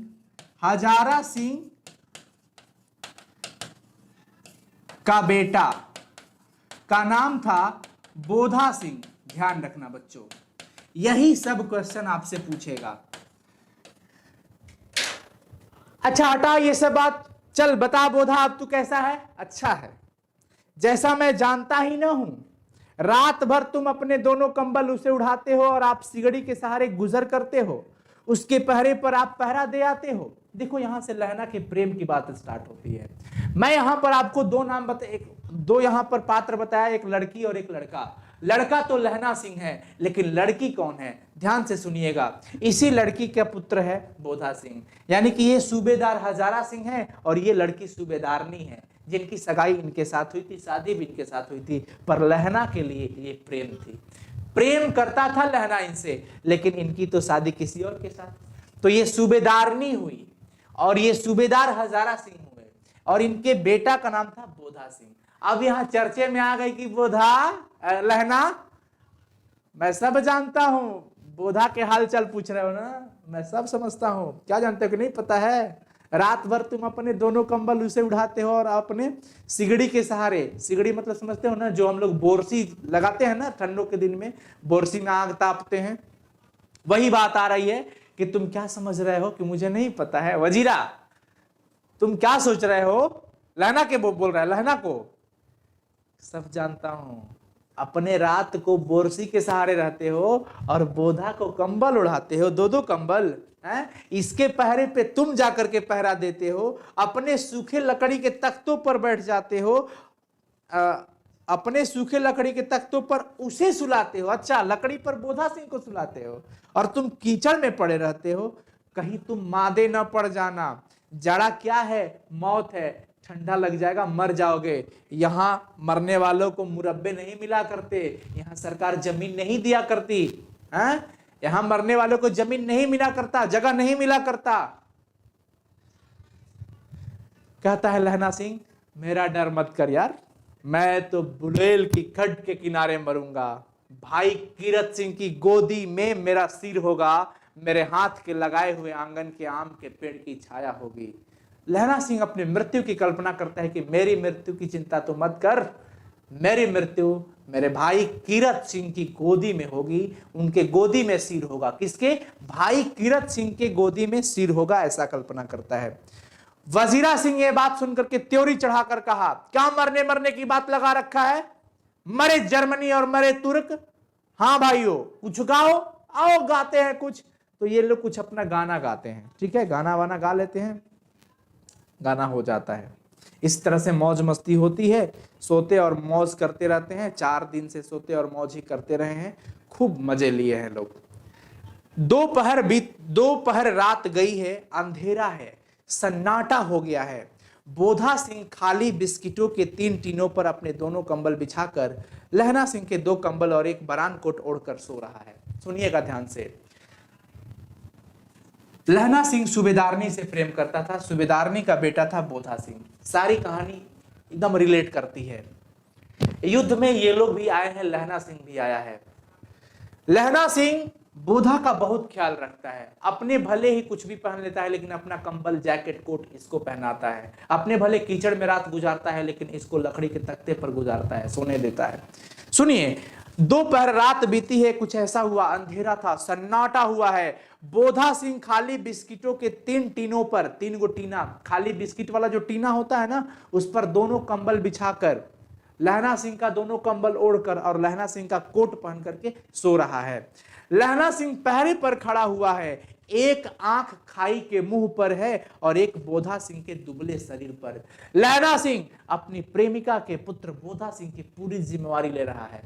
Speaker 1: का बेटा का नाम था बोधा सिंह। ध्यान रखना बच्चों, यही सब क्वेश्चन आपसे पूछेगा। अच्छा हटा ये सब बात, चल बता बोधा अब तू कैसा है? अच्छा है, जैसा मैं जानता ही ना हूं। रात भर तुम अपने दोनों कंबल उसे उड़ाते हो और आप सिगड़ी के सहारे गुजर करते हो, उसके पहरे पर आप पहरा दे आते हो। देखो यहां से लहना के प्रेम की बात स्टार्ट होती है। मैं यहां पर आपको दो यहां पर पात्र बताया, एक लड़की और एक लड़का। लड़का तो लहना सिंह है, लेकिन लड़की कौन है? ध्यान से सुनिएगा, इसी लड़की का पुत्र है बोधा सिंह, यानी कि ये सूबेदार हजारा सिंह है और ये लड़की सूबेदारनी है, जिनकी सगाई इनके साथ हुई थी, शादी भी इनके साथ हुई थी, पर लहना के लिए ये प्रेम थी। प्रेम करता था लहना इनसे, लेकिन इनकी तो शादी किसी और के साथ। तो ये सूबेदारनी हुई और ये सूबेदार हजारा सिंह हुए और इनके बेटा का नाम था बोधा सिंह। अब यहां चर्चे में आ गई कि बोधा लहना, मैं सब जानता हूं, बोधा के हाल चाल पूछ रहे हो ना, मैं सब समझता हूं, क्या जानते हो कि नहीं पता है, रात भर तुम अपने दोनों कंबल उसे उड़ाते हो और अपने सिगड़ी के सहारे, सिगड़ी मतलब समझते हो ना, जो हम लोग बोरसी लगाते हैं ना ठंडों के दिन में, बोरसी में आग तापते हैं, वही बात आ रही है कि तुम क्या समझ रहे हो कि मुझे नहीं पता है। वजीरा तुम क्या सोच रहे हो, लहना के बोल रहा है, लहना को सब जानता हूं, अपने रात को बोरसी के सहारे रहते हो और बोधा को कंबल उड़ाते हो, दो दो कंबल हैं, इसके पहरे पे तुम जाकर के पहरा देते हो, अपने सूखे लकड़ी के तख्तों पर बैठ जाते हो, अपने सूखे लकड़ी के तख्तों पर उसे सुलाते हो, अच्छा लकड़ी पर बोधा सिंह को सुलाते हो, और तुम कीचड़ में पड़े रहते हो, कहीं तुम मादे न पड़ जाना, जड़ा क्या है, मौत है, ठंडा लग जाएगा मर जाओगे। यहां मरने वालों को मुरब्बे नहीं मिला करते, यहां सरकार जमीन नहीं दिया करती है, यहां मरने वालों को जमीन नहीं मिला करता, जगह नहीं मिला करता। कहता है लहना सिंह, मेरा डर मत कर यार, मैं तो बुलेल की खड्ड के किनारे मरूंगा, भाई कीरत सिंह की गोदी में मेरा सिर होगा, मेरे हाथ के लगाए हुए आंगन के आम के पेड़ की छाया होगी। लहना सिंह अपनी मृत्यु की कल्पना करता है कि मेरी मृत्यु की चिंता तो मत कर, मेरी मृत्यु मेरे भाई कीरत सिंह की गोदी में होगी, उनके गोदी में सिर होगा। किसके? भाई कीरत सिंह के गोदी में सिर होगा, ऐसा कल्पना करता है। वजीरा सिंह ये बात सुनकर के त्योरी चढ़ाकर कहा, क्या मरने मरने की बात लगा रखा है, मरे जर्मनी और मरे तुर्क, हाँ भाइयों कुछ गाओ, आओ गाते हैं कुछ। तो ये लोग कुछ अपना गाना गाते हैं, ठीक है, गाना वाना गा लेते हैं, गाना हो जाता है। इस तरह से मौज मस्ती होती है, सोते और मौज करते रहते हैं, 4 दिन से सोते और मौज ही करते रहे हैं, खूब मजे लिए हैं लोग। दोपहर रात गई है, अंधेरा है, सन्नाटा हो गया है। बोधा सिंह खाली बिस्किटों के 3 टीनों पर अपने दोनों कंबल बिछाकर लहना सिंह के 2 कंबल और एक बरान कोट ओढ़कर सो रहा है। सुनिएगा ध्यान से। लहना सिंह सूबेदारनी से प्रेम करता था, सूबेदारनी का बेटा था बोधा सिंह। सारी कहानी एकदम रिलेट करती है। युद्ध में ये लोग भी आए हैं, लहना सिंह भी आया है। लहना सिंह बोधा का बहुत ख्याल रखता है, अपने भले ही कुछ भी पहन लेता है, लेकिन अपना कंबल जैकेट कोट इसको पहनाता है, अपने भले कीचड़ में रात गुजारता है, लेकिन इसको लकड़ी के तख्ते पर गुजारता है, सोने देता है। सुनिए, दोपहर रात बीती है, कुछ ऐसा हुआ, अंधेरा था, सन्नाटा हुआ है। बोधा सिंह खाली बिस्किटों के 3 टीनों पर, 3 गो टीना, खाली बिस्किट वाला जो टीना होता है ना, उस पर दोनों कंबल बिछाकर, लहना सिंह का दोनों कंबल ओढ़कर और लहना सिंह का कोट पहन करके सो रहा है। लहना सिंह पहरे पर खड़ा हुआ है, एक आंख खाई के मुंह पर है और एक बोधा सिंह के दुबले शरीर पर। लहना सिंह अपनी प्रेमिका के पुत्र बोधा सिंह की पूरी जिम्मेवारी ले रहा है,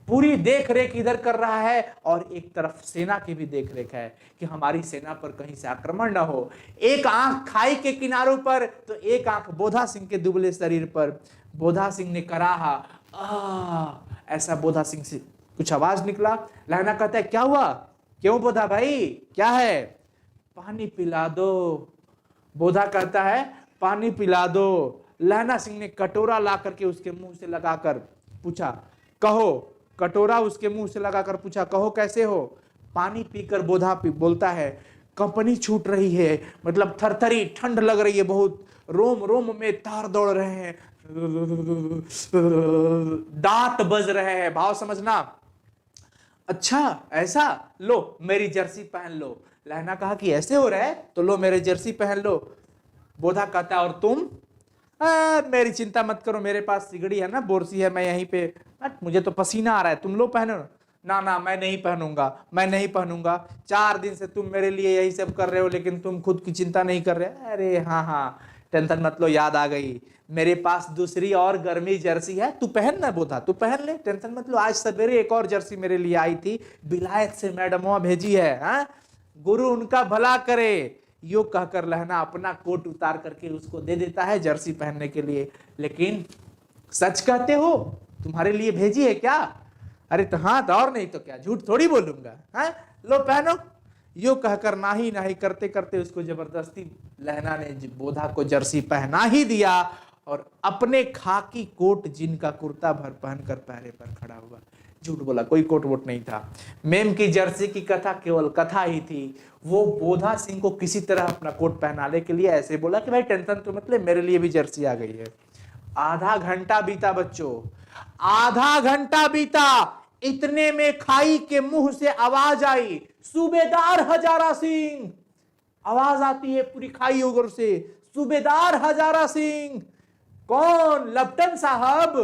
Speaker 1: पूरी देख रेख इधर कर रहा है, और एक तरफ सेना की भी देख रेख है कि हमारी सेना पर कहीं से आक्रमण न हो। एक आंख खाई के किनारों पर तो एक आंख बोधा सिंह के दुबले शरीर पर। बोधा सिंह ने कराहा, ऐसा बोधा सिंह से कुछ आवाज निकला। लहना कहता है, क्या हुआ, क्यों बोधा भाई, क्या है, पानी पिला दो। बोधा कहता है, पानी पिला दो। लहना सिंह ने कटोरा ला करके उसके मुंह से लगाकर पूछा, कहो, कटोरा उसके मुंह से लगाकर पूछा, कहो कैसे हो। पानी पीकर बोधा बोलता है, कंपनी छूट रही है, मतलब थरथरी ठंड लग रही है बहुत, रोम रोम में तार दौड़ रहे हैं, दांत बज रहे हैं, भाव समझना। अच्छा ऐसा, लो मेरी जर्सी पहन लो। लहना कहा कि ऐसे हो रहा है तो लो मेरी जर्सी पहन लो। बोधा कहता है, और तुम? मेरी चिंता मत करो, मेरे पास सिगड़ी है ना, बोरसी है, मैं यहीं पे, मुझे तो पसीना आ रहा है, तुम लो पहनो। ना ना मैं नहीं पहनूंगा, मैं नहीं पहनूंगा, 4 दिन से तुम मेरे लिए यही सब कर रहे हो, लेकिन तुम खुद की चिंता नहीं कर रहे। अरे हाँ हाँ टेंशन मत लो, याद आ गई, मेरे पास दूसरी और गर्मी जर्सी है, तू पहन ना बोधा, तू पहन ले, टेंशन मत लो। आज सवेरे एक और जर्सी मेरे लिए आई थी, बिलायत से मैडमों भेजी है, हाँ? गुरु उनका भला करे। यो कहकर लहना अपना कोट उतार करके उसको दे देता है जर्सी पहनने के लिए। लेकिन सच कहते हो, तुम्हारे लिए भेजी है क्या? अरे तो हाँ, तो और नहीं तो क्या, झूठ थोड़ी बोलूंगा। हाँ, लो पहनो। यो कहकर नाही नाही करते करते उसको जबरदस्ती लहना ने बोधा को जर्सी पहना ही दिया और अपने खाकी कोट जिनका कुर्ता भर पहनकर पहरे पर खड़ा हुआ। झूठ बोला, कोई कोट वोट नहीं था। मेम की जर्सी की कथा केवल कथा ही थी। वो बोधा सिंह को किसी तरह अपना कोट पहनाने के लिए ऐसे बोला कि भाई टेंशन तो मतलब, मेरे लिए भी जर्सी आ गई है। आधा घंटा बीता बच्चों, आधा घंटा बीता। इतने में खाई के मुंह से आवाज आई, सूबेदार हजारा सिंह। आवाज आती है पूरी खाई उगर से, सूबेदार हजारा सिंह। कौन? लेफ्टिनेंट साहब।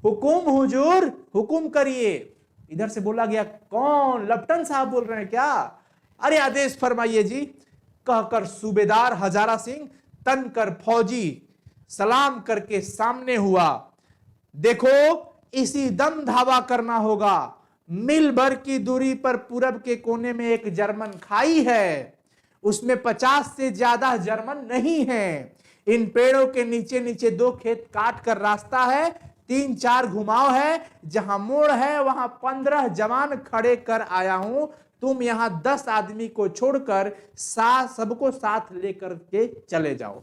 Speaker 1: हुकुम हुजूर, हुकुम करिए। इधर से बोला गया, कौन? लेफ्टिनेंट साहब बोल रहे हैं क्या? अरे आदेश फरमाइए जी। कहकर सूबेदार हजारा सिंह तन कर फौजी सलाम करके सामने हुआ। देखो, इसी दम धावा करना होगा। मील भर की दूरी पर पूरब के कोने में एक जर्मन खाई है, उसमें 50 से ज्यादा जर्मन नहीं है। इन पेड़ों के नीचे नीचे 2 खेत काट कर रास्ता है, 3-4 घुमाव है, जहां मोड़ है वहां 15 जवान खड़े कर आया हूं। तुम यहां 10 आदमी को छोड़कर सबको साथ लेकर के चले जाओ।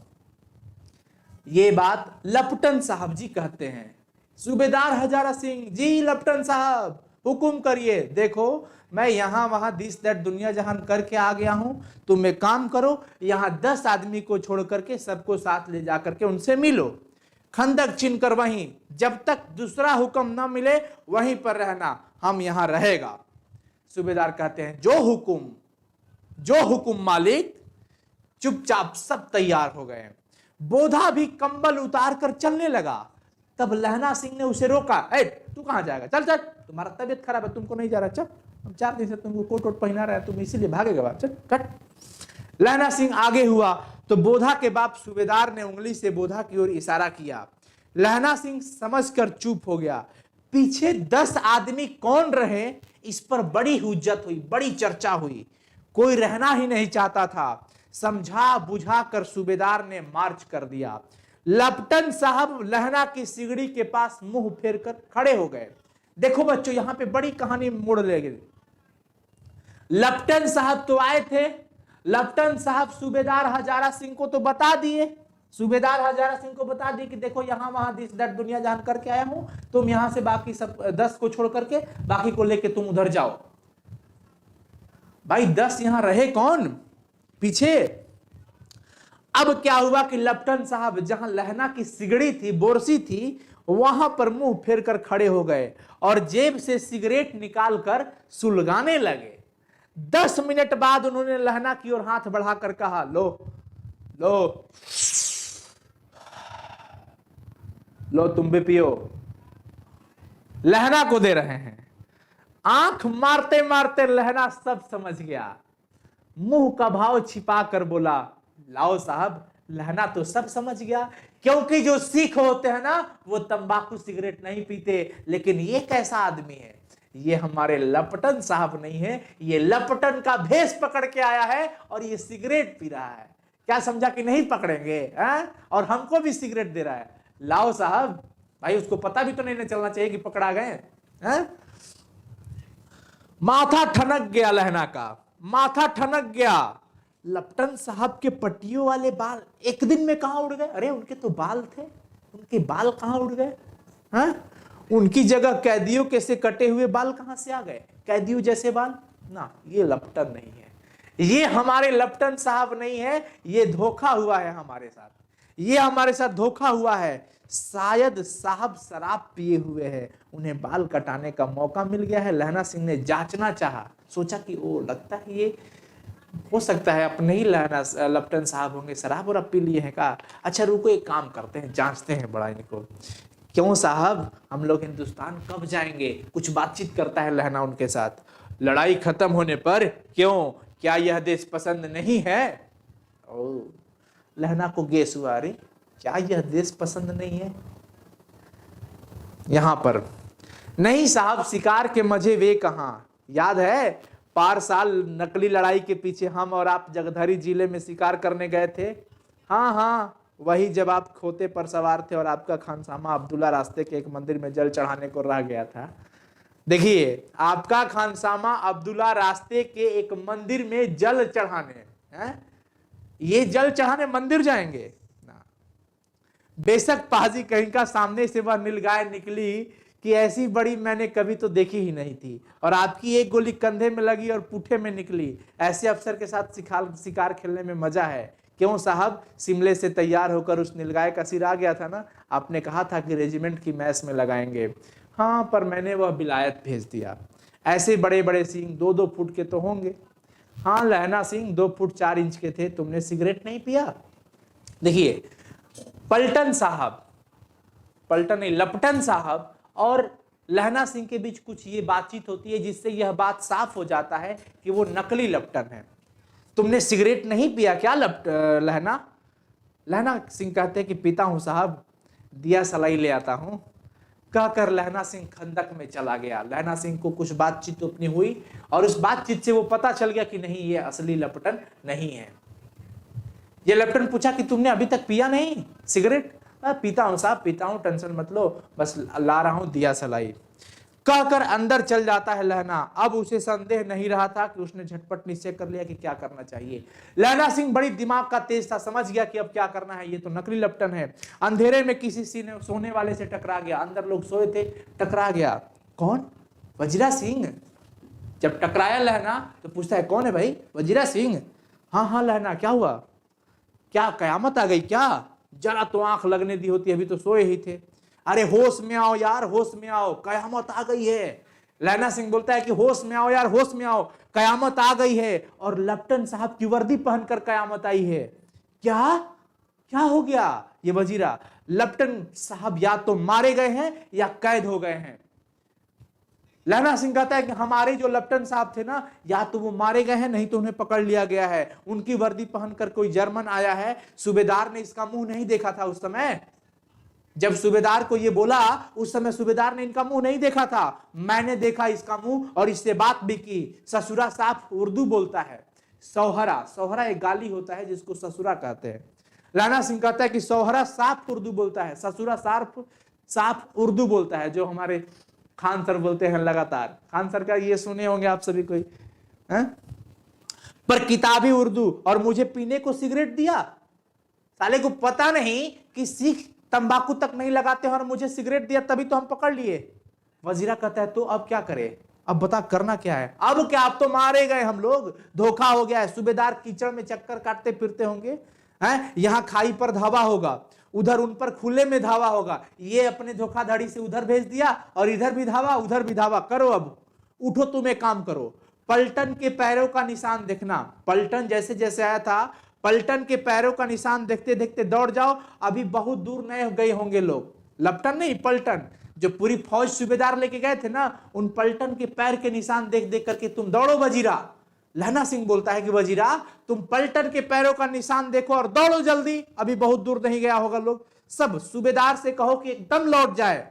Speaker 1: ये बात लेफ्टिनेंट साहब जी कहते हैं। सूबेदार हजारा सिंह जी, लेफ्टिनेंट साहब हुकुम करिए। देखो, मैं यहां वहां दिस दैट दुनिया जहान करके आ गया हूं। तुम एक काम करो, यहां 10 आदमी को छोड़ करके सबको साथ ले जाकर के उनसे मिलो। खंदक चिनकर वहीं, जब तक दूसरा हुक्म ना मिले वहीं पर रहना, हम यहां रहेगा। सूबेदार कहते हैं, जो हुकुम मालिक। चुपचाप सब तैयार हो गए। बोधा भी कंबल उतार कर चलने लगा। तब लहना सिंह ने उसे रोका। ए, तू कहां जाएगा? चल चल, तुम्हारा तबीयत खराब है, तुमको नहीं जा रहा, चल। हम 4 दिन से तुमको कोट वोट पहना रहे हैं, तुम इसीलिए भागेगा बाप, चल कट। लहना सिंह आगे हुआ तो बोधा के बाप सूबेदार ने उंगली से बोधा की ओर इशारा किया। लहना सिंह समझकर चुप हो गया। पीछे 10 आदमी कौन रहे, इस पर बड़ी हुज्जत हुई, बड़ी चर्चा हुई। कोई रहना ही नहीं चाहता था। समझा बुझा कर सूबेदार ने मार्च कर दिया। लेफ्टिनेंट साहब लहना की सिगड़ी के पास मुंह फेर कर खड़े हो गए। देखो बच्चों, यहां पे बड़ी कहानी मोड़ ले गई। लेफ्टिनेंट साहब तो आए थे, लेफ्टिनेंट साहब सूबेदार हजारा सिंह को तो बता दिए। सूबेदार हजारा सिंह को बता दिए कि देखो, यहां वहां दिस दैट दुनिया जान करके आया हूं, तुम यहां से बाकी सब 10 को छोड़ करके बाकी को लेके तुम उधर जाओ। भाई 10 यहां रहे कौन पीछे? अब क्या हुआ कि लेफ्टिनेंट साहब जहां लहना की सिगड़ी थी, बोरसी थी, वहां पर मुंह फेर कर खड़े हो गए और जेब से सिगरेट निकालकर सुलगाने लगे। 10 मिनट बाद उन्होंने लहना की ओर हाथ बढ़ाकर कहा, लो लो लो, तुम भी पियो। लहना को दे रहे हैं। आंख मारते मारते लहना सब समझ गया। मुंह का भाव छिपा कर बोला, लाओ साहब। लहना तो सब समझ गया, क्योंकि जो सिख होते हैं ना, वो तंबाकू सिगरेट नहीं पीते। लेकिन ये कैसा आदमी है? ये हमारे लेफ्टिनेंट साहब नहीं है, ये लेफ्टिनेंट का भेष पकड़ के आया है और ये सिगरेट पी रहा है। क्या समझा कि नहीं पकड़ेंगे है? और हमको भी सिगरेट दे रहा है। लाओ साहब। भाई उसको पता भी तो नहीं चलना चाहिए कि पकड़ा गए हैं। माथा ठनक गया लहना का, माथा ठनक गया। लेफ्टिनेंट साहब के पट्टियों वाले बाल एक दिन में कहां उड़ गए? अरे उनके तो बाल थे, उनके बाल कहां उड़ गए? हैं? उनकी जगह कैदियों के से कटे हुए बाल कहां से आ गए? कैदियों जैसे बाल ना। ये लेफ्टिनेंट नहीं है, ये हमारे लेफ्टिनेंट साहब नहीं है। ये धोखा हुआ है हमारे साथ, ये हमारे साथ धोखा हुआ है। शायद साहब शराब पिए हुए हैं, उन्हें बाल कटाने का मौका मिल गया है। लहना सिंह ने जांचना चाहा, सोचा कि ओ लगता है ये हो सकता है अपने ही लेफ्टिनेंट साहब होंगे, शराब और पी लिए हैं का। अच्छा रुको, एक काम करते हैं, जांचते हैं बड़ा इनको। क्यों साहब, हम लोग हिंदुस्तान कब जाएंगे? कुछ बातचीत करता है लहना उनके साथ। लड़ाई खत्म होने पर क्यों, क्या यह देश पसंद नहीं है? ओ, लहना को गेस हुआ, अरे क्या यह देश पसंद नहीं है? यहां पर नहीं साहब, शिकार के मजे वे कहां। याद है पार साल नकली लड़ाई के पीछे हम और आप जगधरी जिले में शिकार करने गए थे? हाँ हाँ, वही जब आप खोते पर सवार थे और आपका खानसामा अब्दुल्ला रास्ते के एक मंदिर में जल चढ़ाने को रह गया था। देखिए, आपका खानसामा अब्दुल्ला रास्ते के एक मंदिर में जल चढ़ाने हैं, ये जल चढ़ाने मंदिर जाएंगे ना। बेशक पाजी कहीं का सामने से वह नीलगाय निकली कि ऐसी बड़ी मैंने कभी तो देखी ही नहीं थी, और आपकी एक गोली कंधे में लगी और पुठे में निकली। ऐसे अफसर के साथ शिकार खेलने में मजा है। क्यों साहब, शिमले से तैयार होकर उस नीलगाय का सिर आ गया था ना, आपने कहा था कि रेजिमेंट की मैस में लगाएंगे। हाँ, पर मैंने वह विलायत भेज दिया। ऐसे बड़े बड़े सींग 2-2 फुट के तो होंगे। हाँ लहना सिंह 2 फुट 4 इंच के थे। तुमने सिगरेट नहीं पिया? देखिए, पलटन साहब, पलटन नहीं लपटन साहब और लहना सिंह के बीच कुछ ये बातचीत होती है जिससे यह बात साफ हो जाता है कि वो नकली लपटन है। तुमने सिगरेट नहीं पिया क्या लहना? लहना सिंह कहते हैं कि पीता हूं साहब, दिया सलाई ले आता हूं। कहकर लहना सिंह खंदक में चला गया। लहना सिंह को कुछ बातचीत अपनी हुई और उस बातचीत से वो पता चल गया कि नहीं, ये असली लपटन नहीं है। ये लपटन पूछा कि तुमने अभी तक पिया नहीं सिगरेट? पीता हूं साहब, पीता हूं, टेंशन मत लो, बस ला रहा हूं दिया सलाई। कहकर अंदर चल जाता है लहना। अब उसे संदेह नहीं रहा था कि उसने झटपट निश्चय कर लिया कि क्या करना चाहिए। लहना सिंह बड़ी दिमाग का तेज था, समझ गया कि अब क्या करना है, ये तो नकली लपटन है। अंधेरे में किसी सोने वाले से टकरा गया। अंदर लोग सोए थे, टकरा गया। कौन? वजीरा सिंह। जब टकराया लहना तो पूछता है कौन है भाई? वजीरा सिंह। हाँ हाँ लहना, क्या हुआ? क्या कयामत आ गई क्या? जरा तो आंख लगने दी होती, अभी तो सोए ही थे। अरे होश में आओ यार, होश में आओ, कयामत आ गई है। लहना सिंह बोलता है कि होश में आओ यार, होश में आओ, कयामत आ गई है। और लपटन साहब की वर्दी पहनकर कयामत आई है। क्या क्या हो गया? ये वजीरा, लपटन साहब या तो मारे गए हैं या कैद हो गए हैं। लहना सिंह कहता है कि हमारे जो लपटन साहब थे ना, या तो वो मारे गए हैं, नहीं तो उन्हें पकड़ लिया गया है। उनकी वर्दी पहनकर कोई जर्मन आया है। सूबेदार ने इसका मुंह नहीं देखा था उस समय। जब सूबेदार को ये बोला उस समय सूबेदार ने इनका मुंह नहीं देखा था। मैंने देखा इसका मुंह और इससे बात भी की। ससुरा साफ उर्दू बोलता है। सौहरा, सौहरा एक गाली होता है जिसको ससुरा कहते हैं। लहना सिंह कहता है कि सौहरा साफ उर्दू बोलता है, ससुरा साफ उर्दू बोलता है, जो हमारे खान सर बोलते हैं लगातार। खान सर का ये सुने होंगे आप सभी कोई है? पर किताबी उर्दू। और मुझे पीने को सिगरेट दिया। साले को पता नहीं कि सिख तंबाकू तक नहीं लगाते हैं और मुझे सिगरेट दिया, तभी तो हम पकड़ लिए। वजीरा कहता है तो अब क्या करें? अब बता करना क्या है? अब क्या, अब तो मारे गए हम लोग, धोखा हो गया है। सूबेदार कीचड़ में चक्कर काटते फिरते होंगे हैं, यहां खाई पर धावा होगा, उधर उन पर खुले में धावा होगा। ये अपने धोखाधड़ी से उधर भेज दिया और इधर भी धावा उधर भी धावा। करो अब, उठो, तुम एक काम करो, पलटन के पैरों का निशान देखना। पलटन जैसे जैसे आया था, पलटन के पैरों का निशान देखते देखते दौड़ जाओ। अभी बहुत दूर नहीं गए होंगे लोग। लपटन नहीं, पलटन, जो पूरी फौज सूबेदार लेके गए थे ना, उन पलटन के पैर के निशान देख देख करके तुम दौड़ो वजीरा। लहना सिंह बोलता है कि वजीरा तुम पलटन के पैरों का निशान देखो और दौड़ो जल्दी, अभी बहुत दूर नहीं गया होगा लोग। सब सूबेदार से कहो कि एकदम लौट जाए।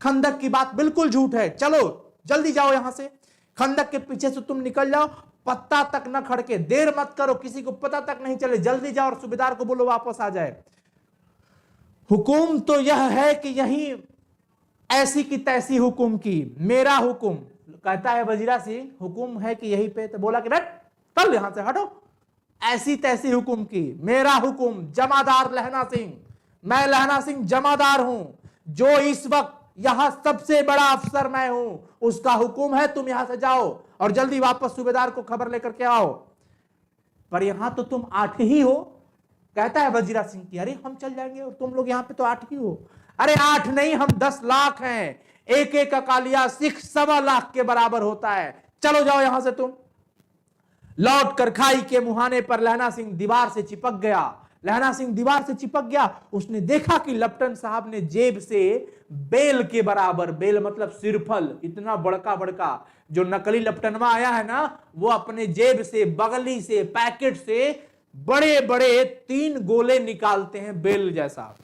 Speaker 1: खंदक की बात बिल्कुल झूठ है, चलो जल्दी जाओ यहां से। खंदक के पीछे से तुम निकल जाओ, पत्ता तक न खड़के, देर मत करो, किसी को पता तक नहीं चले, जल्दी जाओ और सूबेदार को बोलो वापस आ जाए। हुकुम तो यह है कि यही ऐसी की तैसी हुकुम की, मेरा हुकुम। कहता है वजीरा सिंह हुकुम है कि यही पे, तो बोला कि बैठ, चल यहां से हटो। ऐसी तैसी हुकुम की, मेरा हुकुम, जमादार लहना सिंह, मैं लहना सिंह जमादार हूं, जो इस वक्त यहां सबसे बड़ा अफसर मैं हूं, उसका हुक्म है तुम यहां से जाओ और जल्दी वापस सूबेदार को खबर लेकर के आओ। पर यहां तो तुम 8 ही हो। कहता है वजीरा सिंह की अरे हम चल जाएंगे और तुम लोग यहां पे तो 8 ही हो। अरे 8 नहीं, हम 10 लाख हैं। एक एक अकालिया सिख 1.25 लाख के बराबर होता है। चलो जाओ यहां से तुम। लौट कर खाई के मुहाने पर लहना सिंह दीवार से चिपक गया। लहना सिंह दीवार से चिपक गया। उसने देखा कि लपटन साहब ने जेब से बेल के बराबर, बेल मतलब सिरफल, इतना बड़का बड़का जो नकली लपटनवा आया है ना, वो अपने जेब से, बगली से, पैकेट से बड़े बड़े 3 गोले निकालते हैं बेल जैसा।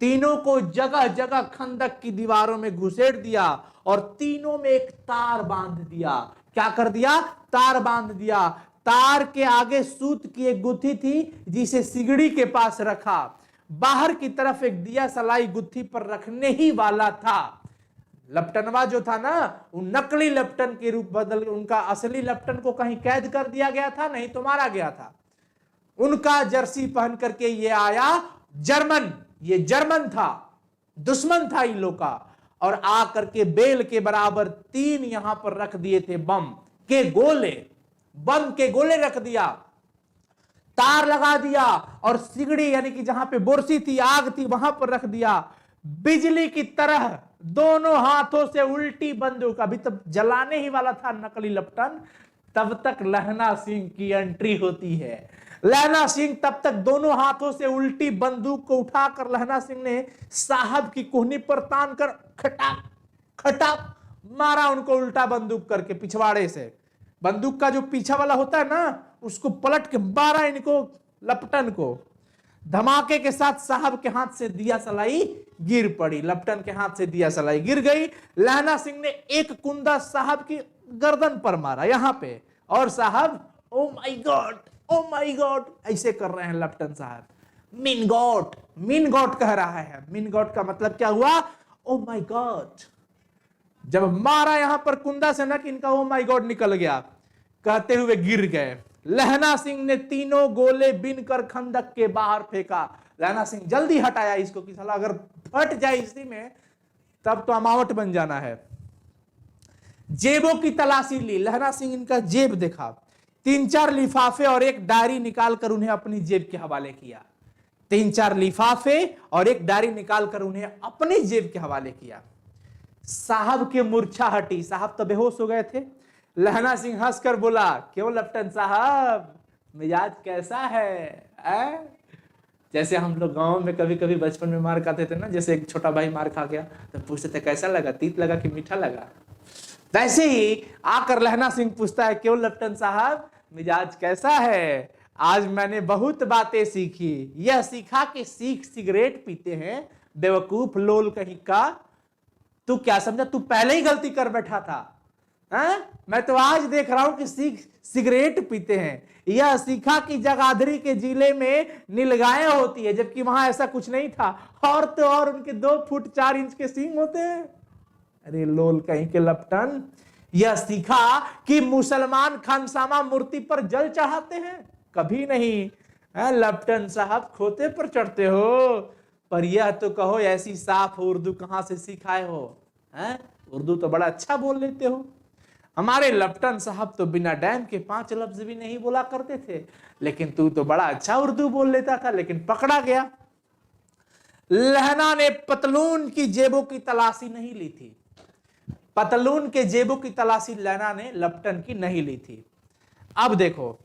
Speaker 1: तीनों को जगह जगह खंदक की दीवारों में घुसेड़ दिया और तीनों में एक तार बांध दिया। क्या कर दिया? तार बांध दिया। तार के आगे सूत की एक गुत्थी थी जिसे सिगड़ी के पास रखा। बाहर की तरफ एक दिया सलाई गुत्थी पर रखने ही वाला था। लेफ्टनवा जो था ना, वो नकली लेफ्टन के रूप बदल, उनका असली लेफ्टन को कहीं कैद कर दिया गया था, नहीं तो मारा गया था। उनका जर्सी पहन करके ये आया जर्मन, ये जर्मन था, दुश्मन था इन लोग का, और आ करके बेल के बराबर 3 यहां पर रख दिए थे बम के गोले, बम के गोले रख दिया, तार लगा दिया, और सिगड़ी यानी कि जहां पे बोरसी थी, आग थी, वहां पर रख दिया। बिजली की तरह दोनों हाथों से उल्टी बंदूक, अभी तब जलाने ही वाला था नकली लेफ्टन, तब तक लहना सिंह की एंट्री होती है। लहना सिंह तब तक दोनों हाथों से उल्टी बंदूक को उठाकर लहना सिंह ने साहब की कोहनी पर तान कर खटाक खटाक मारा उनको, उल्टा बंदूक करके पिछवाड़े से। बंदूक का जो पीछा वाला होता है ना, उसको पलट के मारा इनको, लेफ्टन को। धमाके के साथ साहब के हाथ से दिया सलाई गिर पड़ी, लेफ्टन के हाथ से दिया सलाई गिर गई। लहना सिंह ने एक कुंदा साहब की गर्दन पर मारा यहां पे, और साहब oh my God, oh my God ऐसे कर रहे हैं लेफ्टन साहब। मिन गॉड, मिन गॉड कह रहा है। मिन गॉड का मतलब क्या हुआ? Oh my God. जब मारा यहां पर कुंदा से ना कि इनका ओ माय गॉड निकल गया, कहते हुए गिर गए। लहना सिंह ने तीनों गोले बिन कर खंदक के बाहर फेंका। लहना सिंह जल्दी हटाया इसको कि साला अगर फट जाए इसी में तब तो अमावट बन जाना है। जेबों की तलाशी ली, लहना सिंह इनका जेब देखा, 3-4 लिफाफे और एक डायरी निकालकर उन्हें अपनी जेब के हवाले किया। 3-4 लिफाफे और एक डायरी निकालकर उन्हें अपनी जेब के हवाले किया। साहब की मूर्छा हटी, साहब तो बेहोश हो गए थे। लहना सिंह हंसकर बोला, क्यों लेफ्टन साहब, मिजाज कैसा है? जैसे हम लोग गांव में कभी कभी बचपन में मार खाते थे ना, जैसे एक छोटा भाई मार खा गया तो पूछते थे कैसा लगा, तीत लगा कि मीठा लगा। वैसे ही आकर लहना सिंह पूछता है, क्यों लेफ्टन साहब, मिजाज कैसा है? आज मैंने बहुत बातें सीखी। यह सीखा कि सिख सिगरेट पीते हैं, बेवकूफ लोल कहीं का। तू क्या समझा, तू पहले ही गलती कर बैठा था। मैं तो आज देख रहा हूं कि सिख सिगरेट पीते हैं। यह सीखा कि जगाधरी के जिले में नीलगायें होती है, जबकि वहां ऐसा कुछ नहीं था। और तो और उनके 2 फुट 4 इंच के सींग होते हैं। अरे लोल कहीं के लेफ्टन। यह सीखा कि मुसलमान खानसामा मूर्ति पर जल चढ़ाते हैं, कभी नहीं। लेफ्टन साहब खोते पर चढ़ते हो, पर यह तो कहो ऐसी साफ उर्दू कहां से सिखाए हो? उर्दू तो बड़ा अच्छा बोल लेते हो। हमारे लेफ्टन साहब तो बिना डैम के 5 लफ्ज भी नहीं बोला करते थे, लेकिन तू तो बड़ा अच्छा उर्दू बोल लेता था, लेकिन पकड़ा गया। लहना ने पतलून की जेबों की तलाशी नहीं ली थी। पतलून के जेबों की तलाशी लहना ने लेफ्टन की नहीं ली थी। अब देखो,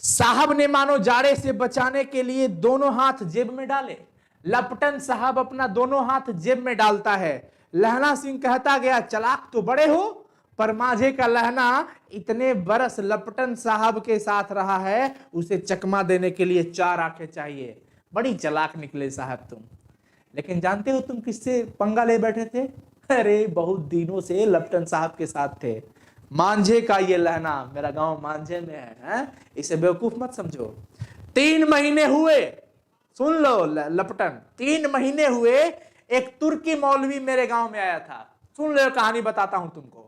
Speaker 1: साहब ने मानो जाड़े से बचाने के लिए दोनों हाथ जेब में डाले। लेफ्टन साहब अपना दोनों हाथ जेब में डालता है। लहना सिंह कहता गया, चलाक तो बड़े हो, पर माझे का लहना इतने बरस लेफ्टन साहब के साथ रहा है, उसे चकमा देने के लिए 4 आंखें चाहिए। बड़ी चालाक निकले साहब तुम। लेकिन जानते हो तुम किससे पंगा ले बैठे थे? अरे बहुत दिनों से लेफ्टन साहब के साथ थे। मांझे का ये लहना, मेरा गांव मांझे में है, इसे बेवकूफ मत समझो। 3 महीने हुए, सुन लो लेफ्टन, 3 महीने हुए, एक तुर्की मौलवी मेरे गांव में आया था। सुन लो कहानी बताता हूं तुमको।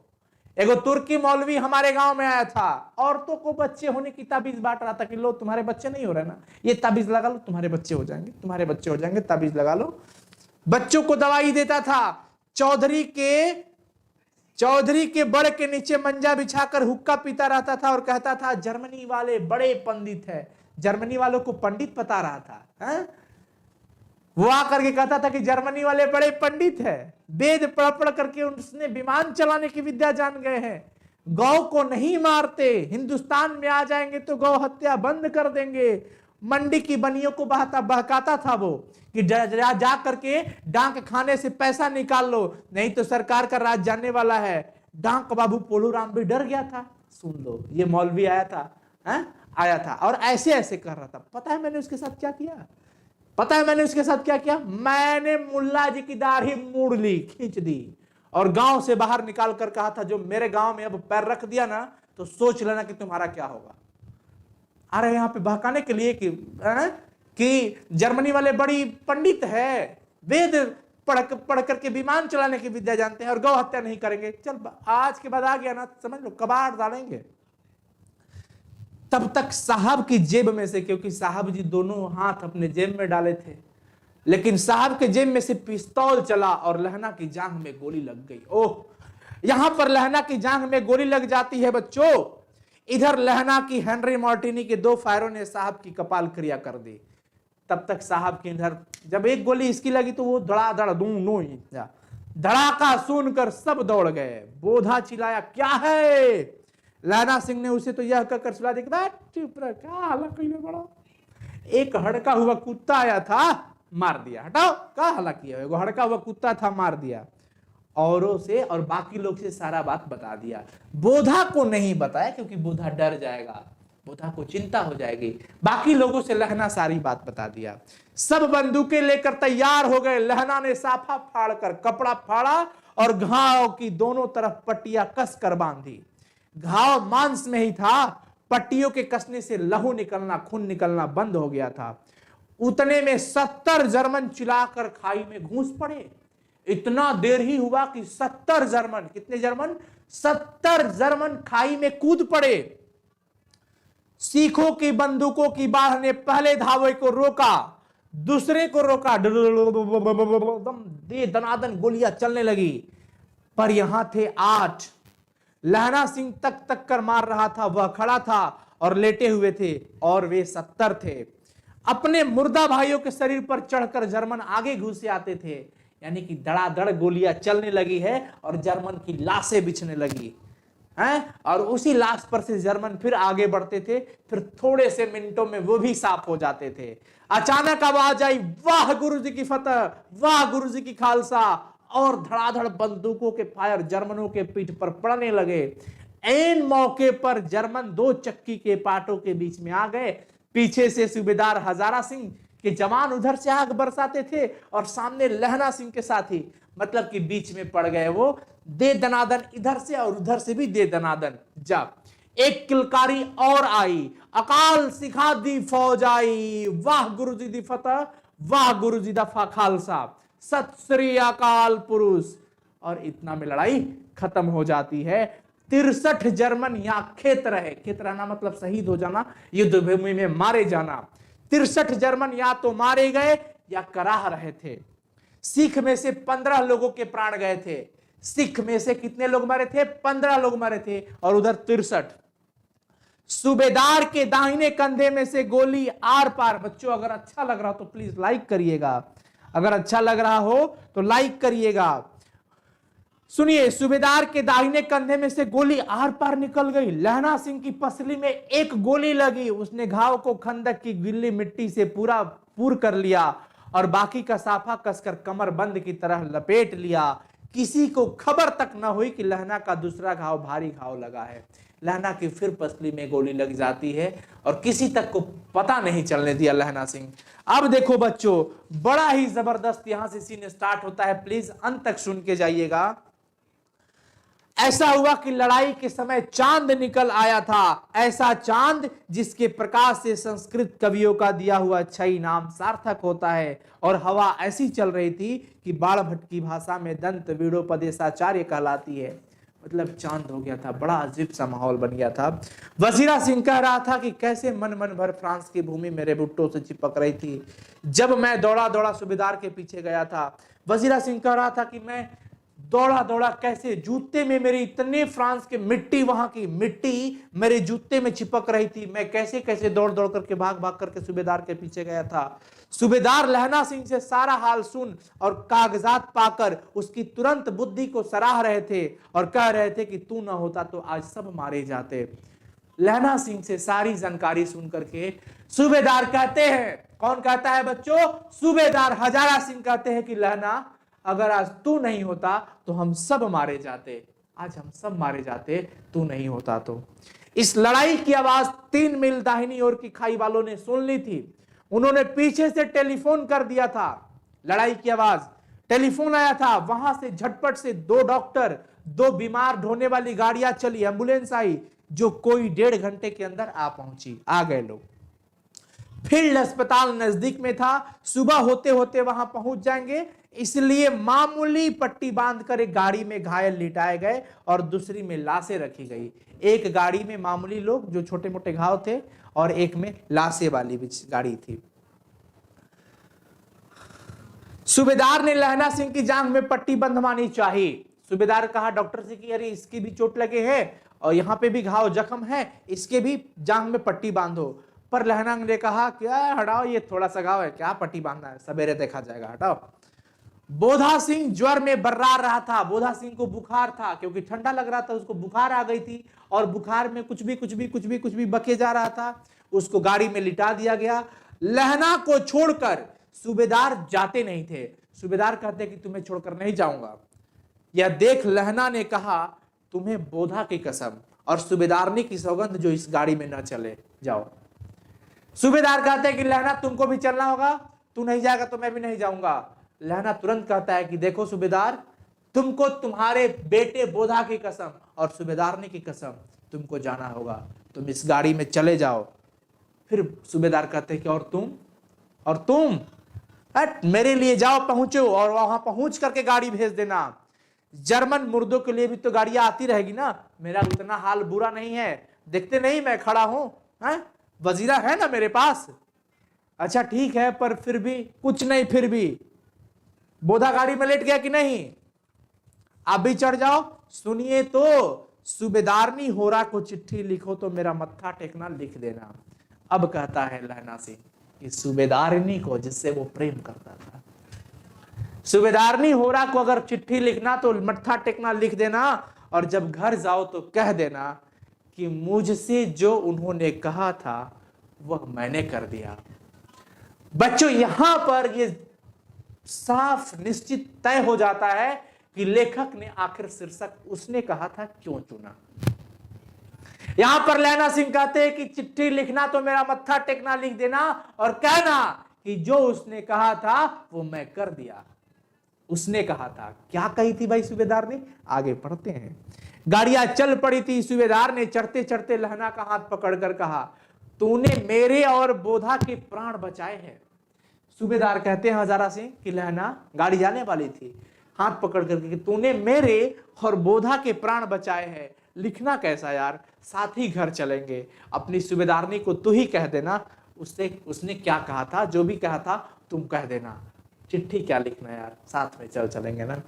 Speaker 1: एगो तुर्की मौलवी हमारे गांव में आया था, औरतों को बच्चे होने की ताबीज बांट रहा था कि लो तुम्हारे बच्चे नहीं हो रहे ना, ये ताबीज लगा लो, तुम्हारे बच्चे हो जाएंगे, तुम्हारे बच्चे हो जाएंगे, ताबीज लगा लो। बच्चों को दवाई देता था। चौधरी के बड़ के नीचे मंजा बिछाकर हुक्का पीता रहता था और कहता था जर्मनी वाले बड़े पंडित है। जर्मनी वालों को पंडित बता रहा था। वो आकर के कहता था कि जर्मनी वाले बड़े पंडित है, वेद पढ़ पढ़ करके उसने विमान चलाने की विद्या जान गए हैं। गौ को नहीं मारते, हिंदुस्तान में आ जाएंगे तो गौ हत्या बंद कर देंगे। मंडी की बनियों को बहकाता था वो कि जा करके डांक खाने से पैसा निकाल लो, नहीं तो सरकार का राज जानने वाला है। डांक बाबू पोलूराम भी डर गया था। सुन लो, ये मौलवी आया था, आया था और ऐसे ऐसे कर रहा था। पता है मैंने उसके साथ क्या किया? पता है मैंने उसके साथ क्या किया? मैंने मुल्ला जी की दाढ़ी मोड़ ली, खींच दी और गांव से बाहर निकाल कर कहा था, जो मेरे गांव में अब पैर रख दिया ना तो सोच लेना कि तुम्हारा क्या होगा। आ रहे यहां पे बहकाने के लिए कि जर्मनी वाले बड़ी पंडित है, वेद पढ़ करके विमान चलाने की विद्या जानते हैं और गौ हत्या नहीं करेंगे। चल आज के बाद आ गया ना, समझ लो कबाड़ डालेंगे। तब तक साहब की जेब में से, क्योंकि साहब जी दोनों हाथ अपने जेब में डाले थे, लेकिन साहब के जेब में से पिस्तौल चला और लहना की जांघ में गोली लग गई। ओह, यहां पर लहना की जांघ में गोली लग जाती है बच्चों। इधर लहना की हेनरी मार्टिनी के 2 फायरों ने साहब की कपाल क्रिया कर दी। तब तक साहब के इधर जब एक गोली इसकी लगी तो वो धड़ाधड़ दूं धड़ाका सुनकर सब दौड़ गए। बोधा चिल्लाया, क्या है? लहना सिंह ने उसे तो यह कहकर सुला दिया, चुप रह, क्या हालांकि बड़ा। एक हड़का हुआ कुत्ता आया था, मार दिया। हटाओ, क्या हला किया? वो हड़का हुआ कुत्ता था, मार दिया। औरों से और बाकी लोग से सारा बात बता दिया। बोधा को नहीं बताया क्योंकि बोधा डर जाएगा, बोधा को चिंता हो जाएगी। बाकी लोगों से लहना सारी बात बता दिया। सब बंदूकें लेकर तैयार हो गए। लहना ने साफा फाड़कर कपड़ा फाड़ा और घाव की दोनों तरफ पट्टियां कस कर बांधी। घाव मांस में ही था, पट्टियों के कसने से लहू निकलना, खून निकलना बंद हो गया था। उतने में 70 जर्मन चिल्लाकर खाई में घुस पड़े। इतना देर ही हुआ कि 70 जर्मन, कितने जर्मन? 70 जर्मन खाई में कूद पड़े। सिखों की बंदूकों की बाढ़ ने पहले धावे को रोका, दूसरे को रोका, दे दनादन गोलियां चलने लगी। पर यहां थे 8। लहना सिंह तक तक कर मार रहा था, वह खड़ा था और लेटे हुए थे, और वे 70 थे। अपने मुर्दा भाइयों के शरीर पर चढ़कर जर्मन आगे घुसे आते थे, यानी कि धड़ाधड़ गोलियां चलने लगी है और जर्मन की लाशें बिछने लगी हैं, और उसी लाश पर से जर्मन फिर आगे बढ़ते थे। फिर थोड़े से मिनटों में वो भी साफ हो जाते थे। अचानक आवाज आई, वाह गुरुजी की फतह, वाह गुरुजी की खालसा, और धड़ाधड़ बंदूकों के फायर जर्मनों के पीठ पर पड़ने लगे। ऐन मौके पर जर्मन 2 चक्की के पाटों के बीच में आ गए। पीछे से सूबेदार हजारा सिंह के जवान उधर से आग बरसाते थे और सामने लहना सिंह के साथी, मतलब कि बीच में पड़ गए वो। दे दनादन इधर से और उधर से भी दे दनादन। जब एक किलकारी और आई, अकाल सिखा दी फौज आई, वाह गुरुजी दी फतह, वाह गुरुजी दा खालसा, सत श्री अकाल पुरुष। और इतना में लड़ाई खत्म हो जाती है। 63 जर्मन यहां खेत रहे, खेत रहना मतलब शहीद हो जाना, युद्ध भूमि में मारे जाना। 63 जर्मन या तो मारे गए या कराह रहे थे। सिख में से 15 लोगों के प्राण गए थे। सिख में से कितने लोग मरे थे? 15 लोग मरे थे, और उधर 63। सूबेदार के दाहिने कंधे में से गोली आर पार। बच्चों अगर अच्छा लग रहा हो तो प्लीज लाइक करिएगा, अगर अच्छा लग रहा हो तो लाइक करिएगा। सुनिए, सूबेदार के दाहिने कंधे में से गोली आर पार निकल गई। लहना सिंह की पसली में एक गोली लगी, उसने घाव को खंदक की गिल्ली मिट्टी से पूरा पूर कर लिया और बाकी का साफा कसकर कमर बंद की तरह लपेट लिया। किसी को खबर तक न हुई कि लहना का दूसरा घाव भारी घाव लगा है। लहना की फिर पसली में गोली लग जाती है और किसी तक को पता नहीं चलने दिया लहना सिंह। अब देखो बच्चों, बड़ा ही जबरदस्त यहां से सीन स्टार्ट होता है, प्लीज अंत तक सुन के जाइएगा। ऐसा हुआ कि लड़ाई के समय चांद निकल आया था, ऐसा चांद जिसके प्रकाश से संस्कृत कवियों का दिया हुआ छई नाम सार्थक होता है। और हवा ऐसी चल रही थी कि बाण भट्ट की भाषा में दंत वीणोपदेशाचार्य कहलाती है। मतलब चांद हो गया था, बड़ा अजीब सा माहौल बन गया था। वजीरा सिंह कह रहा था कि कैसे मन भर फ्रांस की भूमि मेरे भुट्टो से चिपक रही थी जब मैं दौड़ा दौड़ा सूबेदार के पीछे गया था। वजीरा सिंह कह रहा था कि मैं दौड़ा दौड़ा कैसे, जूते में मेरे इतने फ्रांस के मिट्टी, वहां की मिट्टी मेरे जूते में चिपक रही थी, मैं कैसे कैसे दौड़ दौड़ करके भाग भाग करके सूबेदार के पीछे गया था। सूबेदार लहना सिंह से सारा हाल सुन और कागजात पाकर उसकी तुरंत बुद्धि को सराह रहे थे और कह रहे थे कि तू ना होता तो आज सब मारे जाते। लहना सिंह से सारी जानकारी सुन करके सूबेदार कहते हैं, कौन कहता है बच्चों? सूबेदार हजारा सिंह कहते हैं कि लहना, अगर आज तू नहीं होता तो हम सब मारे जाते, आज हम सब मारे जाते, तू नहीं होता तो। इस लड़ाई की आवाज 3 मील दाहिनी ओर की खाई वालों ने सुन ली थी। उन्होंने पीछे से टेलीफोन कर दिया था, लड़ाई की आवाज, टेलीफोन आया था। वहां से झटपट से 2 डॉक्टर, 2 बीमार ढोने वाली गाड़ियां चली, एम्बुलेंस आई, जो कोई 1.5 घंटे के अंदर आ पहुंची। आ गए लोग। फील्ड अस्पताल नजदीक में था, सुबह होते होते वहां पहुंच जाएंगे। इसलिए मामूली पट्टी बांधकर एक गाड़ी में घायल लिटाए गए और दूसरी में लाशें रखी गई। एक गाड़ी में मामूली लोग जो छोटे मोटे घाव थे और एक में लाशें वाली भी गाड़ी थी। सूबेदार ने लहना सिंह की जांघ में पट्टी बंधवानी चाहिए। सूबेदार कहा डॉक्टर से कि अरे इसकी भी चोट लगे है और यहाँ पे भी घाव जख्म है, इसके भी जांघ में पट्टी बांधो। पर लहना ने कहा क्या हटाओ, ये थोड़ा सा घाव है, क्या पट्टी बांधना है, सवेरे देखा जाएगा, हटाओ। बोधा सिंह ज्वर में बर्रार रहा था। बोधा सिंह को बुखार था, क्योंकि ठंडा लग रहा था, उसको बुखार आ गई थी और बुखार में कुछ भी बके जा रहा था। उसको गाड़ी में लिटा दिया गया। लहना को छोड़कर सूबेदार जाते नहीं थे। सूबेदार कहते कि तुम्हें छोड़कर नहीं जाऊंगा। यह देख लहना ने कहा तुम्हें बोधा की कसम और सूबेदारनी की सौगंध जो इस गाड़ी में न चले, जाओ। सूबेदार कहते हैं कि लहना तुमको भी चलना होगा, तू नहीं जाएगा तो मैं भी नहीं जाऊंगा। लहना तुरंत कहता है कि देखो सूबेदार, तुमको तुम्हारे बेटे बोधा की कसम और सूबेदारनी की कसम, तुमको जाना होगा, तुम इस गाड़ी में चले जाओ। फिर सूबेदार कहते हैं कि और तुम हट, मेरे लिए जाओ, पहुंचो और वहां पहुंच करके गाड़ी भेज देना। जर्मन मुर्दों के लिए भी तो गाड़ियां आती रहेगी ना, मेरा उतना हाल बुरा नहीं है, देखते नहीं मैं खड़ा हूं, वजीरा है ना मेरे पास। अच्छा ठीक है, पर फिर भी कुछ नहीं, फिर भी बोधा गाड़ी में लेट गया कि नहीं, आप भी चढ़ जाओ। सुनिए तो, सूबेदारनी होरा को चिट्ठी लिखो तो मेरा मत्था टेकना लिख देना। अब कहता है लहना सिंह कि सूबेदारनी को, जिससे वो प्रेम करता था, सूबेदारनी होरा को अगर चिट्ठी लिखना तो मत्था टेकना लिख देना, और जब घर जाओ तो कह देना कि मुझसे जो उन्होंने कहा था वह मैंने कर दिया। बच्चों, यहां पर ये साफ निश्चित तय हो जाता है कि लेखक ने आखिर शीर्षक उसने कहा था क्यों चुना। यहां पर लहना सिंह कहते हैं कि चिट्ठी लिखना तो मेरा मत्था टेकना लिख देना और कहना कि जो उसने कहा था वो मैं कर दिया। उसने कहा था, क्या कही थी भाई सूबेदार ने, आगे पढ़ते हैं। गाड़ियां चल पड़ी थी। सूबेदार ने चढ़ते चढ़ते लहना का हाथ पकड़कर कहा, तूने मेरे और बोधा के प्राण बचाए हैं। सूबेदार कहते हैं हजारा सिंह कि लहना, गाड़ी जाने वाली थी, हाथ पकड़ करके तूने मेरे और बोधा के प्राण बचाए हैं। लिखना कैसा यार, साथ ही घर चलेंगे, अपनी सूबेदारनी को तू ही कह देना उसने क्या कहा था, जो भी कहा था तुम कह देना, चिट्ठी क्या लिखना यार, साथ में चलेंगे ना।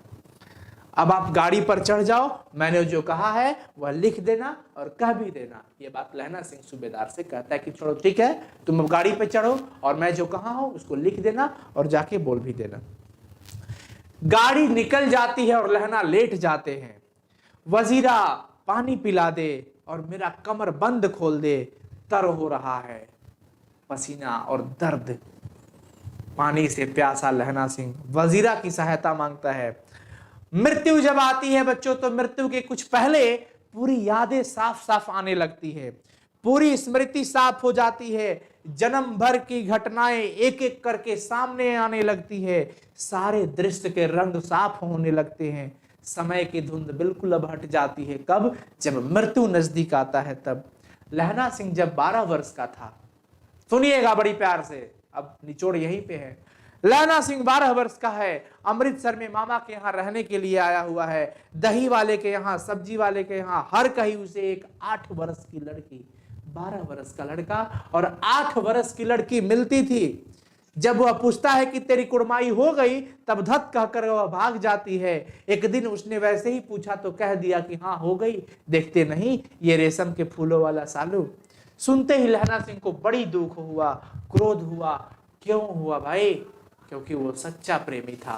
Speaker 1: अब आप गाड़ी पर चढ़ जाओ, मैंने जो कहा है वह लिख देना और कह भी देना। ये बात लहना सिंह सूबेदार से कहता है कि चलो ठीक है, तुम अब गाड़ी पे चढ़ो और मैं जो कहा हूं उसको लिख देना और जाके बोल भी देना। गाड़ी निकल जाती है और लहना लेट जाते हैं। वजीरा पानी पिला दे और मेरा कमर बंद खोल दे, तर हो रहा है पसीना और दर्द। पानी से प्यासा लहना सिंह वजीरा की सहायता मांगता है। मृत्यु जब आती है बच्चों, तो मृत्यु के कुछ पहले पूरी यादें साफ साफ आने लगती है, पूरी स्मृति साफ हो जाती है, जन्म भर की घटनाएं एक एक करके सामने आने लगती है, सारे दृश्य के रंग साफ होने लगते हैं, समय की धुंध बिल्कुल अब हट जाती है। कब? जब मृत्यु नजदीक आता है तब। लहना सिंह जब 12 वर्ष का था, सुनिएगा बड़ी प्यार से, अब निचोड़ यहीं पे है। लहना सिंह 12 वर्ष का है, अमृतसर में मामा के यहाँ रहने के लिए आया हुआ है। दही वाले के यहाँ, सब्जी वाले के यहाँ, हर कहीं उसे एक 8 वर्ष की लड़की, 12 वर्ष का लड़का और 8 वर्ष की लड़की मिलती थी। जब वह पूछता है कि तेरी कुड़माई हो गई, तब धत कहकर वह भाग जाती है। एक दिन उसने वैसे ही पूछा तो कह दिया कि हाँ हो गई, देखते नहीं ये रेशम के फूलों वाला सालू। सुनते ही लहना सिंह को बड़ी दुख हुआ, क्रोध हुआ। क्यों हुआ भाई? क्योंकि वो सच्चा प्रेमी था,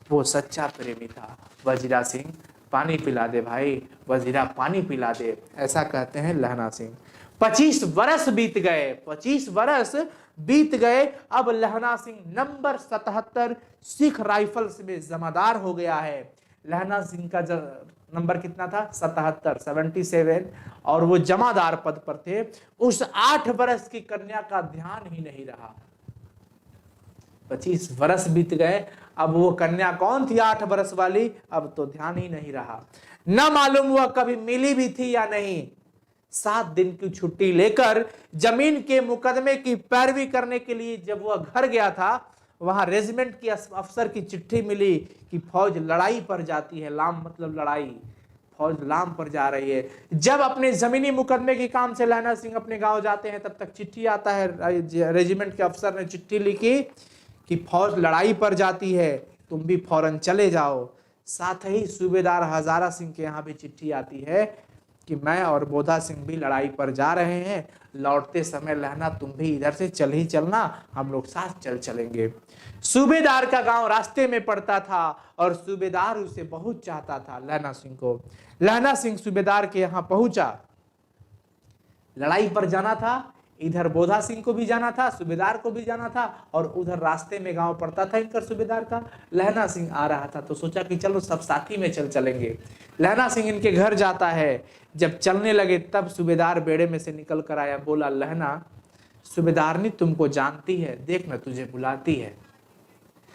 Speaker 1: वो सच्चा प्रेमी था। वजीरा सिंह पानी पिला दे भाई, वजीरा पानी पिला दे, ऐसा कहते हैं लहना सिंह। 25 वर्ष बीत गए, 25 वर्ष बीत गए। अब लहना सिंह नंबर 77 सिख राइफल्स में जमादार हो गया है। लहना सिंह का नंबर कितना था? 77 और वो जमादार पद पर थे। उस 8 वर्ष की कन्या का ध्यान ही नहीं रहा। 25 वर्ष बीत गए, अब वो कन्या कौन थी 8 वर्ष वाली, अब तो ध्यान ही नहीं रहा। न मालूम वह कभी मिली भी थी या नहीं। 7 दिन की छुट्टी लेकर जमीन के मुकदमे की पैरवी करने के लिए जब वह घर गया था, वहां रेजिमेंट की अफसर की चिट्ठी मिली कि फौज लड़ाई पर जाती है। लाम मतलब लड़ाई, फौज लाम पर जा रही है। जब अपने जमीनी मुकदमे के काम से लहना सिंह अपने गांव जाते हैं, तब तक चिट्ठी आता है, रेजिमेंट के अफसर ने चिट्ठी लिखी कि फौज लड़ाई पर जाती है, तुम भी फौरन चले जाओ। साथ ही सूबेदार हजारा सिंह के यहाँ भी चिट्ठी आती है कि मैं और बोधा सिंह भी लड़ाई पर जा रहे हैं, लौटते समय लहना तुम भी इधर से चल ही चलना, हम लोग साथ चल चलेंगे। सूबेदार का गांव रास्ते में पड़ता था और सूबेदार उसे बहुत चाहता था, लहना सिंह को। लहना सिंह सूबेदार के यहाँ पहुंचा, लड़ाई पर जाना था, इधर बोधा सिंह को भी जाना था, सूबेदार को भी जाना था, और उधर रास्ते में गांव पड़ता था इनकर सूबेदार का। लहना सिंह आ रहा था तो सोचा कि चलो सब साथी में चल चलेंगे। लहना सिंह इनके घर जाता है। जब चलने लगे तब सूबेदार बेड़े में से निकल कर आया, बोला लहना, सूबेदारनी तुमको जानती है, देख ना तुझे बुलाती है।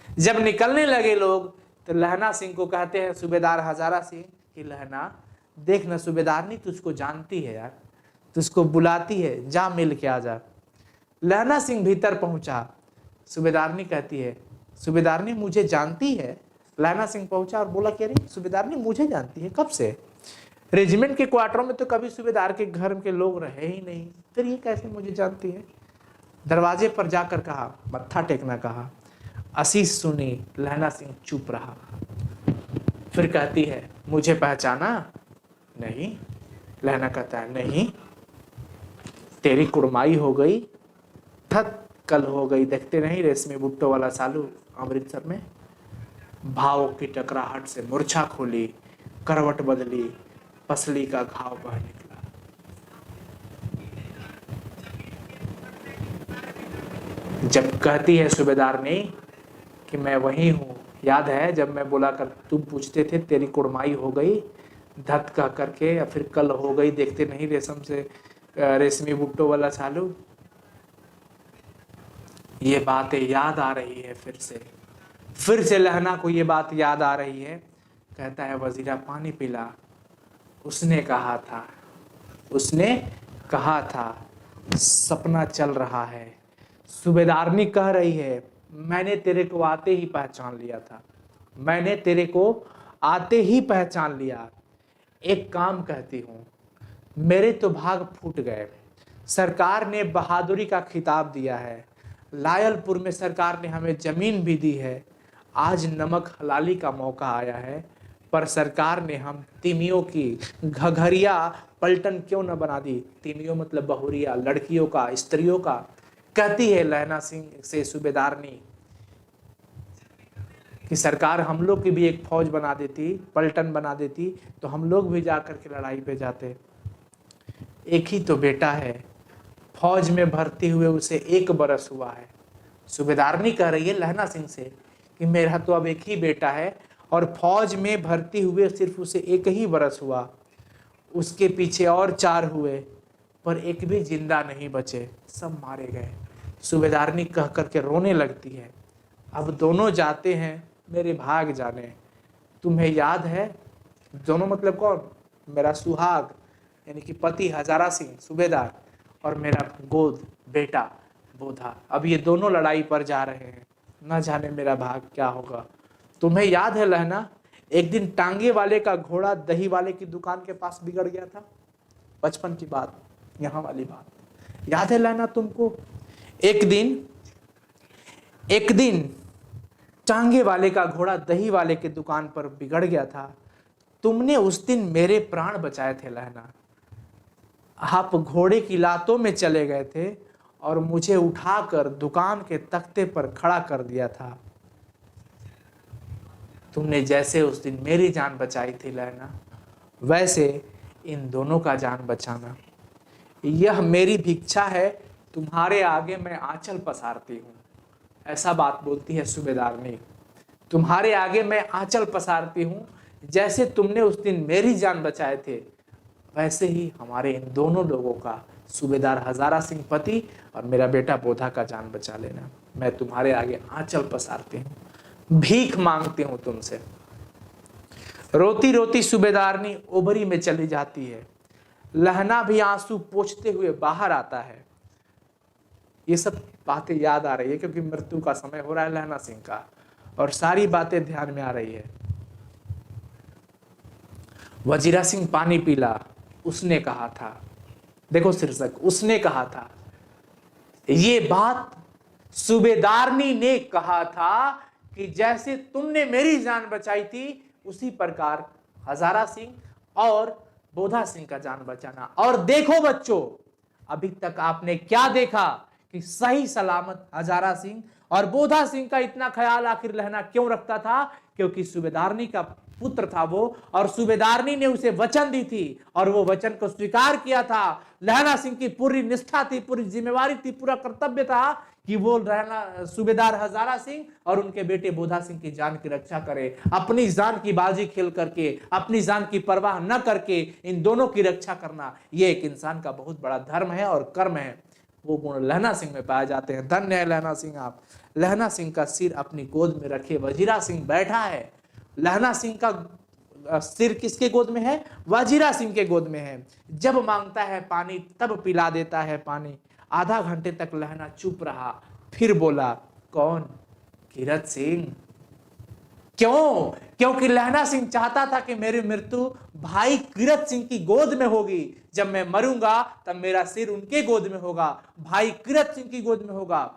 Speaker 1: जब निकलने लगे लोग तो लहना सिंह को कहते हैं सूबेदार हजारा सिंह कि लहना देख ना, सूबेदारनी तुझको जानती है यार, तुझको बुलाती है, जा मिल के आ जा। लहना सिंह भीतर पहुंचा, सूबेदारनी कहती है सूबेदारनी मुझे जानती है। लहना सिंह पहुंचा और बोला कि अरे सूबेदारनी मुझे जानती है, कब से? रेजिमेंट के क्वार्टरों में तो कभी सूबेदार के घर के लोग रहे ही नहीं, फिर ये कैसे मुझे जानती है? दरवाजे पर जाकर कहा, मत्था टेकना कहा। आशीष सुनी, लहना सिंह चुप रहा। फिर कहती है मुझे पहचाना नहीं? लहना कहता है नहीं, तेरी कुड़माई हो गई, थक कल हो गई, देखते नहीं रेशमी भुट्टो वाला सालू अमृतसर में। भाव की टकराहट से मूर्छा खोली, करवट बदली, पसली का घाव बह निकला। जब कहती है सूबेदार ने कि मैं वही हूं, याद है जब मैं बोला कर तुम पूछते थे तेरी कुड़माई हो गई, धत कह करके, या फिर कल हो गई, देखते नहीं रेशम से रेशमी भुट्टो वाला सालू। ये बातें याद आ रही है फिर से लहना को ये बात याद आ रही है। कहता है वजीरा पानी पिला, उसने कहा था सपना चल रहा है। सूबेदारनी कह रही है मैंने तेरे को आते ही पहचान लिया था, मैंने तेरे को आते ही पहचान लिया। एक काम कहती हूँ, मेरे तो भाग फूट गए। सरकार ने बहादुरी का खिताब दिया है, लायलपुर में सरकार ने हमें जमीन भी दी है। आज नमक हलाली का मौका आया है, पर सरकार ने हम तिमियों की घघरिया पलटन क्यों न बना दी। तिमियों मतलब बहुरिया, लड़कियों का, स्त्रियों का। कहती है लहना सिंह से सूबेदारनी कि सरकार हम लोग की भी एक फौज बना देती, पलटन बना देती, तो हम लोग भी जाकर के लड़ाई पे जाते। एक ही तो बेटा है, फौज में भर्ती हुए उसे 1 बरस हुआ है। सूबेदारनी कह रही है लहना सिंह से कि मेरा तो अब एक ही बेटा है और फौज में भर्ती हुए सिर्फ उसे 1 ही बरस हुआ, उसके पीछे और 4 हुए पर एक भी जिंदा नहीं बचे, सब मारे गए। सूबेदारनी कह करके रोने लगती है। अब दोनों जाते हैं, मेरे भाग जाने। तुम्हें याद है, दोनों मतलब कौन? मेरा सुहाग यानी कि पति हजारा सिंह सूबेदार और मेरा गोद बेटा बोधा, अब ये दोनों लड़ाई पर जा रहे हैं, न जाने मेरा भाग क्या होगा। तुम्हें याद है लहना, एक दिन टांगे वाले का घोड़ा दही वाले की दुकान के पास बिगड़ गया था? बचपन की बात, यहाँ वाली बात याद है लहना तुमको? एक दिन टांगे वाले का घोड़ा दही वाले के दुकान पर बिगड़ गया था। तुमने उस दिन मेरे प्राण बचाए थे लहना। आप घोड़े की लातों में चले गए थे और मुझे उठाकर दुकान के तख्ते पर खड़ा कर दिया था। तुमने जैसे उस दिन मेरी जान बचाई थी लहना, वैसे इन दोनों का जान बचाना। यह मेरी भिक्षा है, तुम्हारे आगे मैं आंचल पसारती हूँ। ऐसा बात बोलती है सूबेदारनी। तुम्हारे आगे मैं आंचल पसारती हूँ, जैसे तुमने उस दिन मेरी जान बचाए थे, वैसे ही हमारे इन दोनों लोगों का, सूबेदार हजारा सिंह पति और मेरा बेटा बोधा का जान बचा लेना। मैं तुम्हारे आगे आंचल पसारती हूँ, भीख मांगती हूँ तुमसे। रोती रोती सूबेदारनी ओबरी में चली जाती है। लहना भी आंसू पोंछते हुए बाहर आता है। ये सब बातें याद आ रही है क्योंकि मृत्यु का समय हो रहा है लहना सिंह का, और सारी बातें ध्यान में आ रही है। वजीरा सिंह पानी पीला, उसने कहा था, देखो शीर्षक, उसने कहा था, ये बात सूबेदारनी ने कहा था कि जैसे तुमने मेरी जान बचाई थी उसी प्रकार हजारा सिंह और बोधा सिंह का जान बचाना। और देखो बच्चों, अभी तक आपने क्या देखा कि सही सलामत हजारा सिंह और बोधा सिंह का इतना ख्याल आखिर लहना क्यों रखता था? क्योंकि सूबेदारनी का पुत्र था वो, और सूबेदारनी ने उसे वचन दी थी और वो वचन को स्वीकार किया था। लहना सिंह की पूरी निष्ठा थी, पूरी जिम्मेवारी थी, पूरा कर्तव्य था कि वो रहना सूबेदार हजारा सिंह और उनके बेटे बोधा सिंह की जान की रक्षा करे। अपनी जान की बाजी खेल करके, अपनी जान की परवाह न करके इन दोनों की रक्षा करना, ये एक इंसान का बहुत बड़ा धर्म है और कर्म है। वो गुण लहना सिंह में पाए जाते हैं। धन्य है लहना सिंह आप। लहना सिंह का सिर अपनी गोद में रखे वजीरा सिंह बैठा है। लहना सिंह का सिर किसके गोद में है? वजीरा सिंह के गोद में है। जब मांगता है पानी तब पिला देता है पानी। आधा घंटे तक लहना चुप रहा, फिर बोला, कौन? कीरत सिंह। क्यों? क्योंकि लहना सिंह चाहता था कि मेरी मृत्यु भाई कीरत सिंह की गोद में होगी। जब मैं मरूंगा तब मेरा सिर उनके गोद में होगा, भाई कीरत सिंह की गोद में होगा।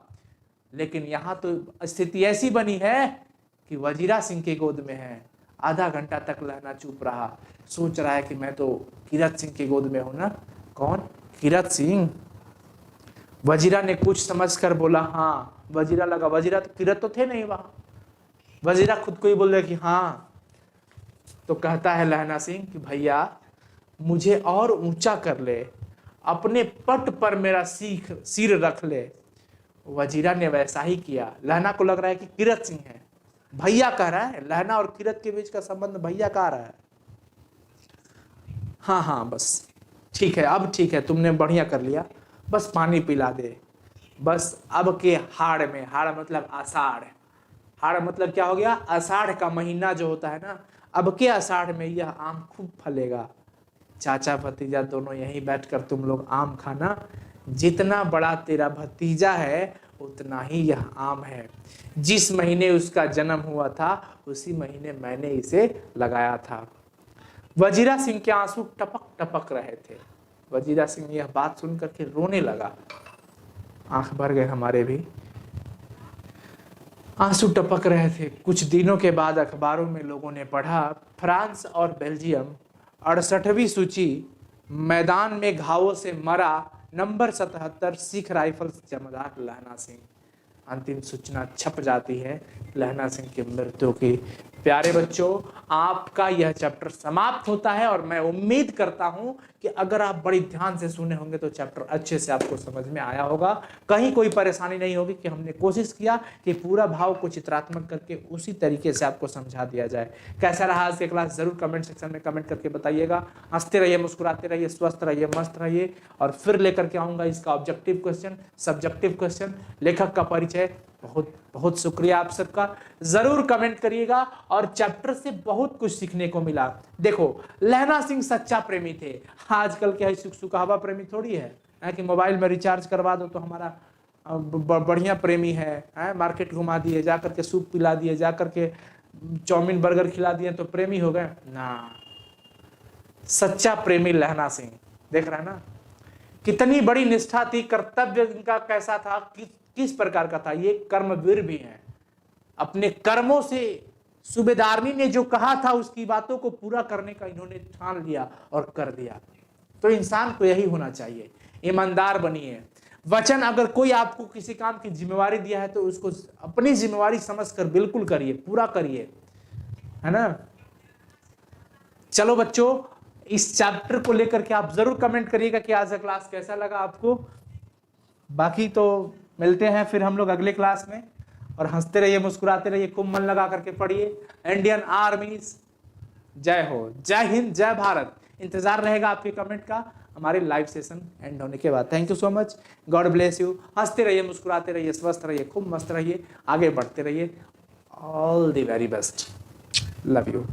Speaker 1: लेकिन यहां तो स्थिति ऐसी बनी है कि वजीरा सिंह के गोद में है। आधा घंटा तक लहना चुप रहा, सोच रहा है कि मैं तो कीरत सिंह के गोद में हूं ना। कौन? कीरत सिंह। वजीरा ने कुछ समझकर बोला, हाँ। वजीरा लगा, वजीरा तो कीरत तो थे नहीं वहां। वजीरा खुद को ही बोल रहा कि हाँ। तो कहता है लहना सिंह कि भैया मुझे और ऊंचा कर ले, अपने पट पर मेरा सिर रख ले। वजीरा ने वैसा ही किया। लहना को लग रहा है कि कीरत सिंह है, भैया कह रहा है। लहना और कीरत के बीच का संबंध भैया का रहा है। हाँ हाँ बस ठीक है, अब ठीक है, तुमने बढ़िया कर लिया, बस पानी पिला दे। बस अब के हाड़ में, हाड़ मतलब आषाढ़, हाड़ मतलब क्या हो गया? आषाढ़ का महीना जो होता है ना, अब के आषाढ़ में यह आम खूब फलेगा। चाचा भतीजा दोनों यहीं बैठकर तुम लोग आम खाना। जितना बड़ा तेरा भतीजा है उतना ही यह आम है। जिस महीने उसका जन्म हुआ था उसी महीने मैंने इसे लगाया था। वजीरा सिंह के आंसू टपक टपक रहे थे। वजीरा सिंह यह बात सुनकर के रोने लगा। आंख भर गए हमारे भी, आंसू टपक रहे थे। कुछ दिनों के बाद अखबारों में लोगों ने पढ़ा, फ्रांस और बेल्जियम 68वीं सूची, मैदान में घावों से मरा नंबर 77 सिख राइफल्स जमादार लहना सिंह। अंतिम सूचना छप जाती है लहना सिंह की मृत्यु की। प्यारे बच्चों, आपका यह चैप्टर समाप्त होता है और मैं उम्मीद करता हूं कि अगर आप बड़ी ध्यान से सुने होंगे तो चैप्टर अच्छे से आपको समझ में आया होगा। कहीं कोई परेशानी नहीं होगी कि हमने कोशिश किया कि पूरा भाव को चित्रात्मक करके उसी तरीके से आपको समझा दिया जाए। कैसा रहा आज की क्लास जरूर कमेंट सेक्शन में कमेंट करके बताइएगा। हंसते रहिए, मुस्कुराते रहिए, स्वस्थ रहिए, मस्त रहिए। और फिर लेकर के आऊंगा इसका ऑब्जेक्टिव क्वेश्चन, सब्जेक्टिव क्वेश्चन, लेखक का परिचय। बहुत बहुत शुक्रिया आप सबका। जरूर कमेंट करिएगा। और चैप्टर से बहुत कुछ सीखने को मिला। देखो, लहना सिंह सच्चा प्रेमी थे। आजकल क्या है, सुखावा प्रेमी थोड़ी है कि मोबाइल में रिचार्ज करवा दो तो हमारा बढ़िया प्रेमी है, मार्केट घुमा दिए, जाकर के सूप पिला दिए, जाकर के चाउमीन बर्गर खिला दिए तो प्रेमी हो गए ना। सच्चा प्रेमी लहना सिंह, देख रहा है ना कितनी बड़ी निष्ठा थी, कर्तव्य इनका कैसा था, किस प्रकार का था। ये कर्मवीर भी हैं। अपने कर्मों से सूबेदारनी ने जो कहा था उसकी बातों को पूरा करने का इन्होंने ठान लिया और कर दिया। तो इंसान को यही होना चाहिए, ईमानदार बनिए। वचन अगर कोई आपको किसी काम की जिम्मेवारी दिया है तो उसको अपनी जिम्मेवारी समझकर बिल्कुल करिए, पूरा करिए, है ना। चलो बच्चों, इस चैप्टर को लेकर के आप जरूर कमेंट करिएगा कि आज का क्लास कैसा लगा आपको। बाकी तो मिलते हैं फिर हम लोग अगले क्लास में। और हंसते रहिए, मुस्कुराते रहिए, खूब मन लगा करके पढ़िए। इंडियन आर्मी जय हो, जय हिंद, जय भारत। इंतजार रहेगा आपके कमेंट का हमारे लाइव सेशन एंड होने के बाद। Thank you so much, God bless you. हंसते रहिए, मुस्कुराते रहिए, स्वस्थ रहिए, खूब मस्त रहिए, आगे बढ़ते रहिए। All the very best, love you.